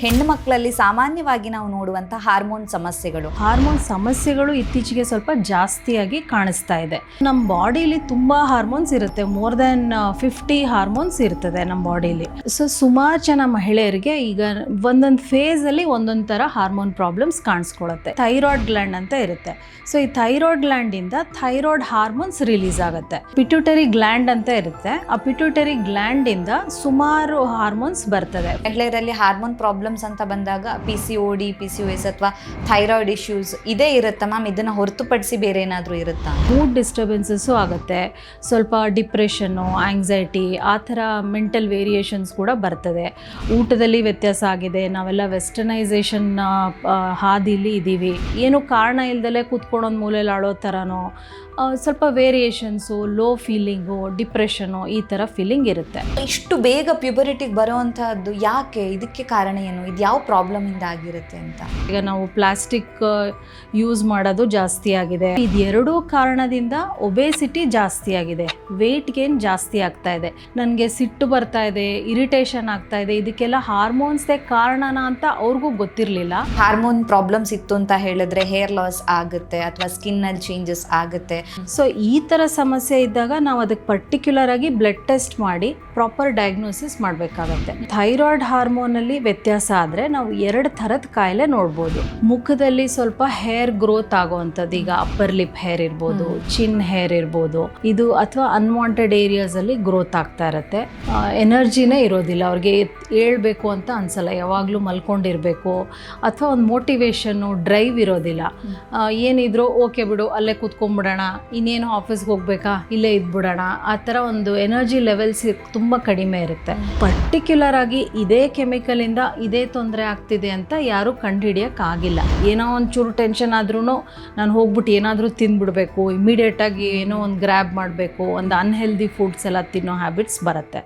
ಹೆಣ್ಣು ಮಕ್ಕಳಲ್ಲಿ ಸಾಮಾನ್ಯವಾಗಿ ನಾವು ನೋಡುವಂಥ ಹಾರ್ಮೋನ್ ಸಮಸ್ಯೆಗಳು ಇತ್ತೀಚೆಗೆ ಸ್ವಲ್ಪ ಜಾಸ್ತಿಯಾಗಿ ಕಾಣಿಸ್ತಾ ಇದೆ. ನಮ್ಮ ಬಾಡಿಲಿ ತುಂಬಾ ಹಾರ್ಮೋನ್ಸ್ ಇರುತ್ತೆ, ಮೋರ್ ದೆನ್ 50 ಹಾರ್ಮೋನ್ಸ್ ಇರ್ತದೆ ನಮ್ಮ ಬಾಡಿಲಿ. ಸೊ ಸುಮಾರು ಜನ ಮಹಿಳೆಯರಿಗೆ ಈಗ ಒಂದೊಂದು ಫೇಸ್ ಅಲ್ಲಿ ಒಂದೊಂದು ತರ ಹಾರ್ಮೋನ್ ಪ್ರಾಬ್ಲಮ್ಸ್ ಕಾಣಿಸ್ಕೊಳ್ಳುತ್ತೆ. ಥೈರಾಯ್ಡ್ ಗ್ಲ್ಯಾಂಡ್ ಅಂತ ಇರುತ್ತೆ. ಸೊ ಈ ಥೈರಾಯ್ಡ್ ಗ್ಲ್ಯಾಂಡ್ ಇಂದ ಥೈರಾಯ್ಡ್ ಹಾರ್ಮೋನ್ಸ್ ರಿಲೀಸ್ ಆಗುತ್ತೆ. ಪಿಟ್ಯೂಟರಿ ಗ್ಲ್ಯಾಂಡ್ ಅಂತ ಇರುತ್ತೆ. ಆ ಪಿಟ್ಯೂಟರಿ ಗ್ಲ್ಯಾಂಡ್ ಇಂದ ಸುಮಾರು ಹಾರ್ಮೋನ್ಸ್ ಬರ್ತದೆ. ಮಹಿಳೆಯರಲ್ಲಿ ಹಾರ್ಮೋನ್ ಪ್ರಾಬ್ಲಮ್ಸ್ ಅಂತ ಬಂದಾಗ PCOD, PCOS ಅಥವಾ ಥೈರಾಯ್ಡ್ ಇಶ್ಯೂಸ್ ಇದೇ ಇರುತ್ತಾ ಮ್ಯಾಮ್? ಇದನ್ನು ಹೊರತುಪಡಿಸಿ ಬೇರೆ ಏನಾದರೂ ಇರುತ್ತಾ? ಮೂಡ್ ಡಿಸ್ಟರ್ಬೆನ್ಸಸ್ಸು ಆಗುತ್ತೆ, ಸ್ವಲ್ಪ ಡಿಪ್ರೆಷನ್ನು, ಆಂಗ್ಸೈಟಿ, ಆ ಥರ ಮೆಂಟಲ್ ವೇರಿಯೇಷನ್ಸ್ ಕೂಡ ಬರ್ತದೆ. ಊಟದಲ್ಲಿ ವ್ಯತ್ಯಾಸ ಆಗಿದೆ, ನಾವೆಲ್ಲ ವೆಸ್ಟರ್ನೈಸೇಷನ್ ಹಾದಿಲಿ ಇದ್ದೀವಿ. ಏನು ಕಾರಣ ಇಲ್ದಲೇ ಕೂತ್ಕೊಂಡೊಂದು ಮೂಲೆಯಲ್ಲಿ ಆಡೋ ಥರನೋ, ಸ್ವಲ್ಪ ವೇರಿಯೇಷನ್ಸು, ಲೋ ಫೀಲಿಂಗು, ಡಿಪ್ರೆಷನು, ಈ ಥರ ಫೀಲಿಂಗ್ ಇರುತ್ತೆ. ಇಷ್ಟು ಬೇಗ ಪ್ಯೂಬರಿಟಿಗೆ ಬರೋವಂಥದ್ದು ಯಾಕೆ? ಇದಕ್ಕೆ ಕಾರಣ ಏನು? ಇದು ಯಾವ ಪ್ರಾಬ್ಲಮಿಂದ ಆಗಿರುತ್ತೆ ಅಂತ? ಈಗ ನಾವು ಪ್ಲಾಸ್ಟಿಕ್ ಯೂಸ್ ಮಾಡೋದು ಜಾಸ್ತಿ ಆಗಿದೆ. ಇದೆರಡೂ ಕಾರಣದಿಂದ ಒಬೇಸಿಟಿ ಜಾಸ್ತಿ ಆಗಿದೆ, ವೆಯ್ಟ್ ಗೇನ್ ಜಾಸ್ತಿ ಆಗ್ತಾ ಇದೆ, ನನಗೆ ಸಿಟ್ಟು ಬರ್ತಾ ಇದೆ, ಇರಿಟೇಷನ್ ಆಗ್ತಾ ಇದೆ. ಇದಕ್ಕೆಲ್ಲ ಹಾರ್ಮೋನ್ಸ್ದೇ ಕಾರಣನ ಅಂತ ಅವ್ರಿಗೂ ಗೊತ್ತಿರಲಿಲ್ಲ. ಹಾರ್ಮೋನ್ ಪ್ರಾಬ್ಲಮ್ಸ್ ಇತ್ತು ಅಂತ ಹೇಳಿದ್ರೆ ಹೇರ್ ಲಾಸ್ ಆಗುತ್ತೆ ಅಥವಾ ಸ್ಕಿನ್ನಲ್ಲಿ ಚೇಂಜಸ್ ಆಗುತ್ತೆ. ಸೊ ಈ ಥರ ಸಮಸ್ಯೆ ಇದ್ದಾಗ ನಾವು ಅದಕ್ಕೆ ಪರ್ಟಿಕ್ಯುಲರ್ ಆಗಿ ಬ್ಲಡ್ ಟೆಸ್ಟ್ ಮಾಡಿ ಪ್ರಾಪರ್ ಡಯಾಗ್ನೋಸಿಸ್ ಮಾಡಬೇಕಾಗತ್ತೆ. ಥೈರಾಯ್ಡ್ ಹಾರ್ಮೋನಲ್ಲಿ ವ್ಯತ್ಯಾಸ ಆದರೆ ನಾವು 2 ಥರದ ಕಾಯಿಲೆ ನೋಡ್ಬೋದು. ಮುಖದಲ್ಲಿ ಸ್ವಲ್ಪ ಹೇರ್ ಗ್ರೋತ್ ಆಗೋವಂಥದ್ದು, ಈಗ ಅಪ್ಪರ್ ಲಿಪ್ ಹೇರ್ ಇರ್ಬೋದು, ಚಿನ್ ಹೇರ್ ಇರ್ಬೋದು, ಇದು ಅಥವಾ ಅನ್ವಾಂಟೆಡ್ ಏರಿಯಾಸಲ್ಲಿ ಗ್ರೋತ್ ಆಗ್ತಾ ಇರುತ್ತೆ. ಎನರ್ಜಿನೇ ಇರೋದಿಲ್ಲ ಅವ್ರಿಗೆ, ಹೇಳ್ಬೇಕು ಅಂತ ಅನ್ಸಲ್ಲ, ಯಾವಾಗಲೂ ಮಲ್ಕೊಂಡಿರಬೇಕು, ಅಥವಾ ಒಂದು ಮೋಟಿವೇಶನ್ನು, ಡ್ರೈವ್ ಇರೋದಿಲ್ಲ. ಏನಿದ್ರು ಓಕೆ ಬಿಡು, ಅಲ್ಲೇ ಕೂತ್ಕೊಂಡ್ಬಿಡೋಣ, ಇನ್ನೇನು ಆಫೀಸ್ಗೆ ಹೋಗ್ಬೇಕಾ, ಇಲ್ಲೇ ಇದ್ಬಿಡೋಣ, ಆ ಥರ ಒಂದು ಎನರ್ಜಿ ಲೆವೆಲ್ಸ್ ತುಂಬ ಕಡಿಮೆ ಇರುತ್ತೆ. ಪರ್ಟಿಕ್ಯುಲರ್ ಆಗಿ ಇದೇ ಕೆಮಿಕಲಿಂದ ಇದೇ ತೊಂದರೆ ಆಗ್ತಿದೆ ಅಂತ ಯಾರೂ ಕಂಡುಹಿಡಿಯೋಕ್ಕಾಗಿಲ್ಲ. ಏನೋ ಒಂಚೂರು ಟೆನ್ಷನ್ ಆದ್ರೂ ನಾನು ಹೋಗ್ಬಿಟ್ಟು ಏನಾದರೂ ತಿಂದ್ಬಿಡ್ಬೇಕು, ಇಮಿಡಿಯೇಟಾಗಿ ಏನೋ ಒಂದು ಗ್ರ್ಯಾಬ್ ಮಾಡಬೇಕು, ಒಂದು ಅನ್ಹೆಲ್ದಿ ಫುಡ್ಸ್ ಎಲ್ಲ ತಿನ್ನೋ ಹ್ಯಾಬಿಟ್ಸ್ ಬರುತ್ತೆ.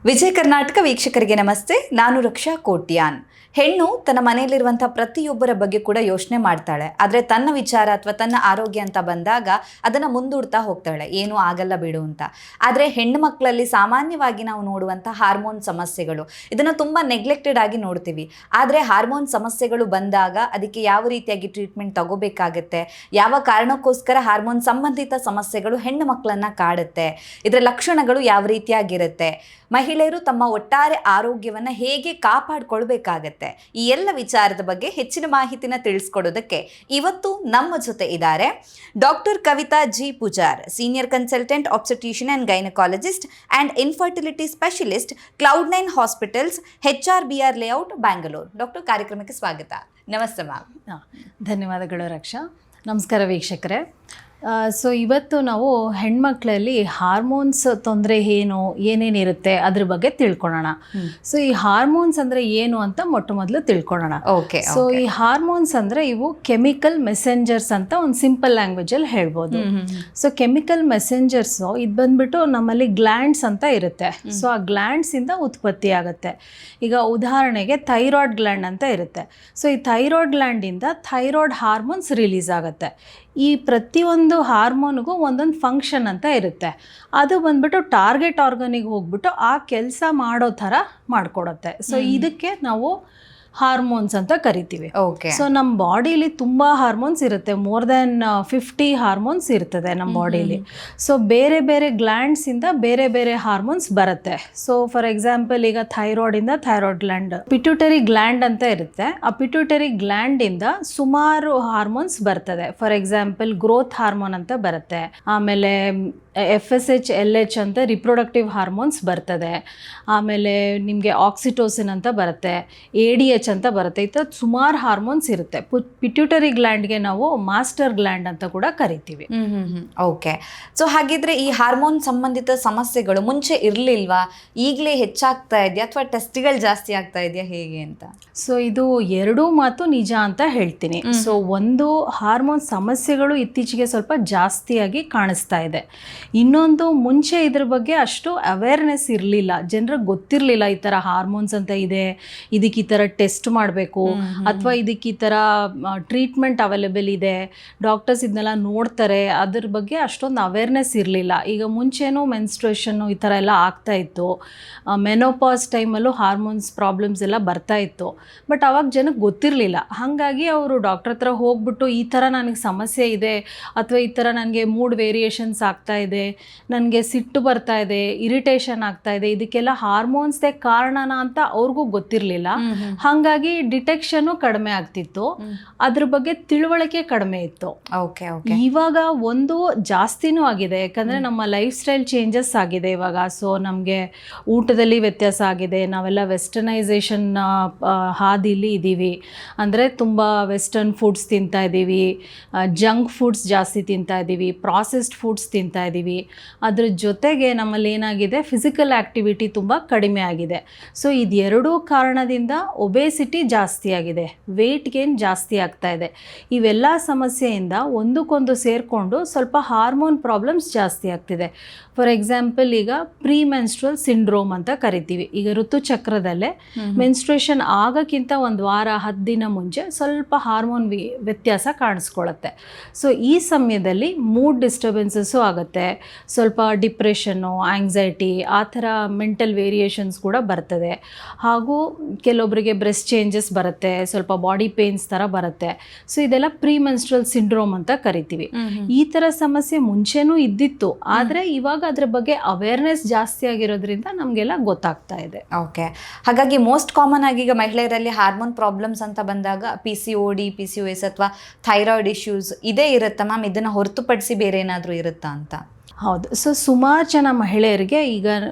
ವಿಜಯ ಕರ್ನಾಟಕ ವೀಕ್ಷಕರಿಗೆ ನಮಸ್ತೆ. ನಾನು ರಕ್ಷಾ ಕೋಟ್ಯಾನ್. ಹೆಣ್ಣು ತನ್ನ ಮನೆಯಲ್ಲಿರುವಂಥ ಪ್ರತಿಯೊಬ್ಬರ ಬಗ್ಗೆ ಕೂಡ ಯೋಚನೆ ಮಾಡ್ತಾಳೆ, ಆದರೆ ತನ್ನ ವಿಚಾರ ಅಥವಾ ತನ್ನ ಆರೋಗ್ಯ ಅಂತ ಬಂದಾಗ ಅದನ್ನು ಮುಂದೂಡ್ತಾ ಹೋಗ್ತಾಳೆ, ಏನೂ ಆಗಲ್ಲ ಬಿಡು ಅಂತ. ಆದರೆ ಹೆಣ್ಣು ಮಕ್ಕಳಲ್ಲಿ ಸಾಮಾನ್ಯವಾಗಿ ನಾವು ನೋಡುವಂಥ ಹಾರ್ಮೋನ್ ಸಮಸ್ಯೆಗಳು, ಇದನ್ನು ತುಂಬ ನೆಗ್ಲೆಕ್ಟೆಡ್ ಆಗಿ ನೋಡ್ತೀವಿ. ಆದರೆ ಹಾರ್ಮೋನ್ ಸಮಸ್ಯೆಗಳು ಬಂದಾಗ ಅದಕ್ಕೆ ಯಾವ ರೀತಿಯಾಗಿ ಟ್ರೀಟ್ಮೆಂಟ್ ತಗೋಬೇಕಾಗತ್ತೆ, ಯಾವ ಕಾರಣಕ್ಕೋಸ್ಕರ ಹಾರ್ಮೋನ್ ಸಂಬಂಧಿತ ಸಮಸ್ಯೆಗಳು ಹೆಣ್ಣು ಮಕ್ಕಳನ್ನು ಕಾಡುತ್ತೆ, ಇದರ ಲಕ್ಷಣಗಳು ಯಾವ ರೀತಿಯಾಗಿರುತ್ತೆ, ಮಹಿಳೆಯರು ತಮ್ಮ ಒಟ್ಟಾರೆ ಆರೋಗ್ಯವನ್ನು ಹೇಗೆ ಕಾಪಾಡಿಕೊಳ್ಬೇಕಾಗತ್ತೆ, ಈ ಎಲ್ಲ ವಿಚಾರದ ಬಗ್ಗೆ ಹೆಚ್ಚಿನ ಮಾಹಿತಿನ ತಿಳಿಸ್ಕೊಡೋದಕ್ಕೆ ಇವತ್ತು ನಮ್ಮ ಜೊತೆ ಇದ್ದಾರೆ doctor Kavita ji Pujar, senior consultant obstetrician and gynaecologist and infertility specialist, Cloud9 hospitals, HRBR layout, Bangalore. Doctor, ಕಾರ್ಯಕ್ರಮಕ್ಕೆ ಸ್ವಾಗತ. ನಮಸ್ತೆ ಮ್ಯಾಮ್. ಧನ್ಯವಾದಗಳು ರಕ್ಷಾ. ನಮಸ್ಕಾರ ವೀಕ್ಷಕರೇ. ಸೊ ಇವತ್ತು ನಾವು ಹೆಣ್ಮಕ್ಳಲ್ಲಿ ಹಾರ್ಮೋನ್ಸ್ ತೊಂದರೆ ಏನೇನಿರುತ್ತೆ ಅದ್ರ ಬಗ್ಗೆ ತಿಳ್ಕೊಳ್ಳೋಣ. ಸೊ ಈ ಹಾರ್ಮೋನ್ಸ್ ಅಂದರೆ ಏನು ಅಂತ ಮೊದಲು ತಿಳ್ಕೊಳ್ಳೋಣ. ಸೊ ಈ ಹಾರ್ಮೋನ್ಸ್ ಅಂದರೆ ಇವು ಕೆಮಿಕಲ್ ಮೆಸೆಂಜರ್ಸ್ ಅಂತ ಒಂದು ಸಿಂಪಲ್ ಲ್ಯಾಂಗ್ವೇಜಲ್ಲಿ ಹೇಳ್ಬೋದು. ಸೊ ಕೆಮಿಕಲ್ ಮೆಸೆಂಜರ್ಸು ಇದು ಬಂದ್ಬಿಟ್ಟು ನಮ್ಮಲ್ಲಿ ಗ್ಲ್ಯಾಂಡ್ಸ್ ಅಂತ ಇರುತ್ತೆ. ಸೊ ಆ ಗ್ಲ್ಯಾಂಡ್ಸಿಂದ ಉತ್ಪತ್ತಿ ಆಗುತ್ತೆ. ಈಗ ಉದಾಹರಣೆಗೆ ಥೈರಾಯ್ಡ್ ಗ್ಲ್ಯಾಂಡ್ ಅಂತ ಇರುತ್ತೆ. ಸೊ ಈ ಥೈರಾಯ್ಡ್ ಗ್ಲ್ಯಾಂಡಿಂದ ಥೈರಾಯ್ಡ್ ಹಾರ್ಮೋನ್ಸ್ ರಿಲೀಸ್ ಆಗುತ್ತೆ. ಈ ಪ್ರತಿಯೊಂದು ಹಾರ್ಮೋನ್ಗೂ ಒಂದೊಂದು ಫಂಕ್ಷನ್ ಅಂತ ಇರುತ್ತೆ. ಅದು ಬಂದ್ಬಿಟ್ಟು ಟಾರ್ಗೆಟ್ ಆರ್ಗನಿಗೆ ಹೋಗ್ಬಿಟ್ಟು ಆ ಕೆಲಸ ಮಾಡೋ ಥರ ಮಾಡಿಕೊಡುತ್ತೆ. ಸೊ ಇದಕ್ಕೆ ನಾವು ಹಾರ್ಮೋನ್ಸ್ ಅಂತ ಕರಿತೀವಿ. ಸೊ ನಮ್ಮ ಬಾಡಿಲಿ ತುಂಬ ಹಾರ್ಮೋನ್ಸ್ ಇರುತ್ತೆ, ಮೋರ್ ದೆನ್ 50 ಹಾರ್ಮೋನ್ಸ್ ಇರ್ತದೆ ನಮ್ಮ ಬಾಡಿಲಿ. ಸೊ ಬೇರೆ ಬೇರೆ ಗ್ಲ್ಯಾಂಡ್ಸಿಂದ ಬೇರೆ ಬೇರೆ ಹಾರ್ಮೋನ್ಸ್ ಬರುತ್ತೆ. ಸೊ ಫಾರ್ ಎಕ್ಸಾಂಪಲ್ ಈಗ ಥೈರಾಯ್ಡಿಂದ ಥೈರಾಯ್ಡ್ ಗ್ಲ್ಯಾಂಡ್, ಪಿಟ್ಯೂಟರಿ ಗ್ಲ್ಯಾಂಡ್ ಅಂತ ಇರುತ್ತೆ. ಆ ಪಿಟ್ಯೂಟರಿ ಗ್ಲ್ಯಾಂಡಿಂದ ಸುಮಾರು ಹಾರ್ಮೋನ್ಸ್ ಬರ್ತದೆ. ಫಾರ್ ಎಕ್ಸಾಂಪಲ್ ಗ್ರೋತ್ ಹಾರ್ಮೋನ್ ಅಂತ ಬರುತ್ತೆ, ಆಮೇಲೆ FSH LH ಅಂತ ರಿಪ್ರೊಡಕ್ಟಿವ್ ಹಾರ್ಮೋನ್ಸ್ ಬರ್ತದೆ, ಆಮೇಲೆ ನಿಮಗೆ ಆಕ್ಸಿಟೋಸಿನ್ ಅಂತ ಬರುತ್ತೆ, ADH ಅಂತ ಬರುತ್ತೆ. ಈ ಥರ ಸುಮಾರು ಹಾರ್ಮೋನ್ಸ್ ಇರುತ್ತೆ. ಪಿಟ್ಯೂಟರಿ ಗ್ಲ್ಯಾಂಡ್ಗೆ ನಾವು ಮಾಸ್ಟರ್ ಗ್ಲ್ಯಾಂಡ್ ಅಂತ ಕೂಡ ಕರಿತೀವಿ. ಓಕೆ. ಸೊ ಹಾಗಿದ್ರೆ ಈ ಹಾರ್ಮೋನ್ ಸಂಬಂಧಿತ ಸಮಸ್ಯೆಗಳು ಮುಂಚೆ ಇರಲಿಲ್ವಾ, ಈಗಲೇ ಹೆಚ್ಚಾಗ್ತಾ ಇದೆಯಾ ಅಥವಾ ಟೆಸ್ಟ್ಗಳು ಜಾಸ್ತಿ ಆಗ್ತಾ ಇದೆಯಾ, ಹೇಗೆ ಅಂತ? ಸೊ ಇದು ಎರಡೂ ಮಾತು ನಿಜ ಅಂತ ಹೇಳ್ತೀನಿ. ಸೊ ಒಂದು, ಹಾರ್ಮೋನ್ ಸಮಸ್ಯೆಗಳು ಇತ್ತೀಚೆಗೆ ಸ್ವಲ್ಪ ಜಾಸ್ತಿಯಾಗಿ ಕಾಣಿಸ್ತಾ ಇದೆ. ಇನ್ನೊಂದು, ಮುಂಚೆ ಇದ್ರ ಬಗ್ಗೆ ಅಷ್ಟು ಅವೇರ್ನೆಸ್ ಇರಲಿಲ್ಲ, ಜನರಿಗೆ ಗೊತ್ತಿರಲಿಲ್ಲ ಈ ಥರ ಹಾರ್ಮೋನ್ಸ್ ಅಂತ ಇದೆ, ಇದಕ್ಕೆ ಈ ಥರ ಟೆಸ್ಟ್ ಟೆಸ್ಟ್ ಮಾಡಬೇಕು ಅಥವಾ ಇದಕ್ಕೆ ಈ ಥರ ಟ್ರೀಟ್ಮೆಂಟ್ ಅವೈಲೇಬಲ್ ಇದೆ, ಡಾಕ್ಟರ್ಸ್ ಇದನ್ನೆಲ್ಲ ನೋಡ್ತಾರೆ, ಅದ್ರ ಬಗ್ಗೆ ಅಷ್ಟೊಂದು ಅವೇರ್ನೆಸ್ ಇರಲಿಲ್ಲ. ಈಗ ಮುಂಚೆನೂ ಮೆನ್ಸ್ಟ್ರೇಷನ್ನು ಈ ಥರ ಎಲ್ಲ ಆಗ್ತಾ ಇತ್ತು, ಮೆನೋಪಾಸ್ ಟೈಮಲ್ಲೂ ಹಾರ್ಮೋನ್ಸ್ ಪ್ರಾಬ್ಲಮ್ಸ್ ಎಲ್ಲ ಬರ್ತಾ ಇತ್ತು. ಬಟ್ ಅವಾಗ ಜನಕ್ಕೆ ಗೊತ್ತಿರಲಿಲ್ಲ. ಹಾಗಾಗಿ ಅವರು ಡಾಕ್ಟರ್ ಹತ್ರ ಹೋಗ್ಬಿಟ್ಟು ಈ ಥರ ನನಗೆ ಸಮಸ್ಯೆ ಇದೆ ಅಥವಾ ಈ ಥರ ನನಗೆ ಮೂಡ್ ವೇರಿಯೇಷನ್ಸ್ ಆಗ್ತಾ ಇದೆ, ನನಗೆ ಸಿಟ್ಟು ಬರ್ತಾ ಇದೆ, ಇರಿಟೇಷನ್ ಆಗ್ತಾ ಇದೆ, ಇದಕ್ಕೆಲ್ಲ ಹಾರ್ಮೋನ್ಸ್ದೇ ಕಾರಣನ ಅಂತ ಅವ್ರಿಗೂ ಗೊತ್ತಿರಲಿಲ್ಲ. ಹಾಗಾಗಿ ಡಿಟೆಕ್ಷನ್ನು ಕಡಿಮೆ ಆಗ್ತಿತ್ತು, ಅದ್ರ ಬಗ್ಗೆ ತಿಳುವಳಿಕೆ ಕಡಿಮೆ ಇತ್ತು. ಇವಾಗ ಒಂದು ಜಾಸ್ತಿನೂ ಆಗಿದೆ, ಯಾಕಂದರೆ ನಮ್ಮ ಲೈಫ್ ಸ್ಟೈಲ್ ಚೇಂಜಸ್ ಆಗಿದೆ ಇವಾಗ. ಸೊ ನಮಗೆ ಊಟದಲ್ಲಿ ವ್ಯತ್ಯಾಸ ಆಗಿದೆ, ನಾವೆಲ್ಲ ವೆಸ್ಟರ್ನೈಸೇಷನ್ ಹಾದಿಲಿ ಇದ್ದೀವಿ. ಅಂದರೆ ತುಂಬ ವೆಸ್ಟರ್ನ್ ಫುಡ್ಸ್ ತಿಂತಾ ಇದ್ದೀವಿ, ಜಂಕ್ ಫುಡ್ಸ್ ಜಾಸ್ತಿ ತಿಂತಾ ಇದ್ದೀವಿ, ಪ್ರಾಸೆಸ್ಡ್ ಫುಡ್ಸ್ ತಿಂತಾ ಇದ್ದೀವಿ. ಅದ್ರ ಜೊತೆಗೆ ನಮ್ಮಲ್ಲಿ ಏನಾಗಿದೆ, ಫಿಸಿಕಲ್ ಆ್ಯಕ್ಟಿವಿಟಿ ತುಂಬ ಕಡಿಮೆ ಆಗಿದೆ. ಸೊ ಇದೆರಡೂ ಕಾರಣದಿಂದ ಒಬೇಸಿಟಿ ಜಾಸ್ತಿ ಆಗಿದೆ, ವೆಯ್ಟ್ ಗೇನ್ ಜಾಸ್ತಿ ಆಗ್ತಾ ಇದೆ. ಇವೆಲ್ಲ ಸಮಸ್ಯೆಯಿಂದ ಒಂದಕ್ಕೊಂದು ಸೇರಿಕೊಂಡು ಸ್ವಲ್ಪ ಹಾರ್ಮೋನ್ ಪ್ರಾಬ್ಲಮ್ಸ್ ಜಾಸ್ತಿ ಆಗ್ತಿದೆ. ಫಾರ್ ಎಕ್ಸಾಂಪಲ್, ಈಗ ಪ್ರೀ ಮೆನ್ಸ್ಟ್ರಲ್ ಸಿಂಡ್ರೋಮ್ ಅಂತ ಕರಿತೀವಿ. ಈಗ ಋತುಚಕ್ರದಲ್ಲೇ ಮೆನ್ಸ್ಟ್ರೇಷನ್ ಆಗೋಕ್ಕಿಂತ ಒಂದು ವಾರ 10 ದಿನ ಮುಂಚೆ ಸ್ವಲ್ಪ ಹಾರ್ಮೋನ್ ವ್ಯತ್ಯಾಸ ಕಾಣಿಸ್ಕೊಳ್ಳುತ್ತೆ. ಸೊ ಈ ಸಮಯದಲ್ಲಿ ಮೂಡ್ ಡಿಸ್ಟರ್ಬೆನ್ಸಸ್ಸು ಆಗುತ್ತೆ, ಸ್ವಲ್ಪ ಡಿಪ್ರೆಷನ್ನು, ಆಂಗ್ಸೈಟಿ, ಆ ಥರ ಮೆಂಟಲ್ ವೇರಿಯೇಷನ್ಸ್ ಕೂಡ ಬರ್ತದೆ. ಹಾಗೂ ಕೆಲವೊಬ್ಬರಿಗೆ ಬ್ರೆಸ್ಟ್ ಚೇಂಜಸ್ ಬರುತ್ತೆ, ಸ್ವಲ್ಪ ಬಾಡಿ ಪೇನ್ಸ್ ಥರ ಬರುತ್ತೆ. ಸೊ ಇದೆಲ್ಲ ಪ್ರೀ ಮೆನ್ಸ್ಟ್ರಲ್ ಸಿಂಡ್ರೋಮ್ ಅಂತ ಕರಿತೀವಿ. ಈ ಥರ ಸಮಸ್ಯೆ ಮುಂಚೆನೂ ಇದ್ದಿತ್ತು, ಆದರೆ ಇವಾಗ ಅದ್ರ ಬಗ್ಗೆ ಅವೇರ್ನೆಸ್ ಜಾಸ್ತಿ ಆಗಿರೋದ್ರಿಂದ ನಮಗೆಲ್ಲ ಗೊತ್ತಾಗ್ತಾ ಇದೆ. ಓಕೆ, ಹಾಗಾಗಿ ಮೋಸ್ಟ್ ಕಾಮನ್ ಆಗಿ ಈಗ ಮಹಿಳೆಯರಲ್ಲಿ ಹಾರ್ಮೋನ್ ಪ್ರಾಬ್ಲಮ್ಸ್ ಅಂತ ಬಂದಾಗ PCOD, PCOS ಅಥವಾ ಥೈರಾಯ್ಡ್ ಇಶ್ಯೂಸ್ ಇದೇ ಇರುತ್ತಾ ಮ್ಯಾಮ್? ಇದನ್ನು ಹೊರತುಪಡಿಸಿ ಬೇರೆ ಏನಾದರೂ ಇರುತ್ತಾ ಅಂತ? ಹೌದು. ಸೊ ಸುಮಾರು ಜನ ಮಹಿಳೆಯರಿಗೆ ಈಗ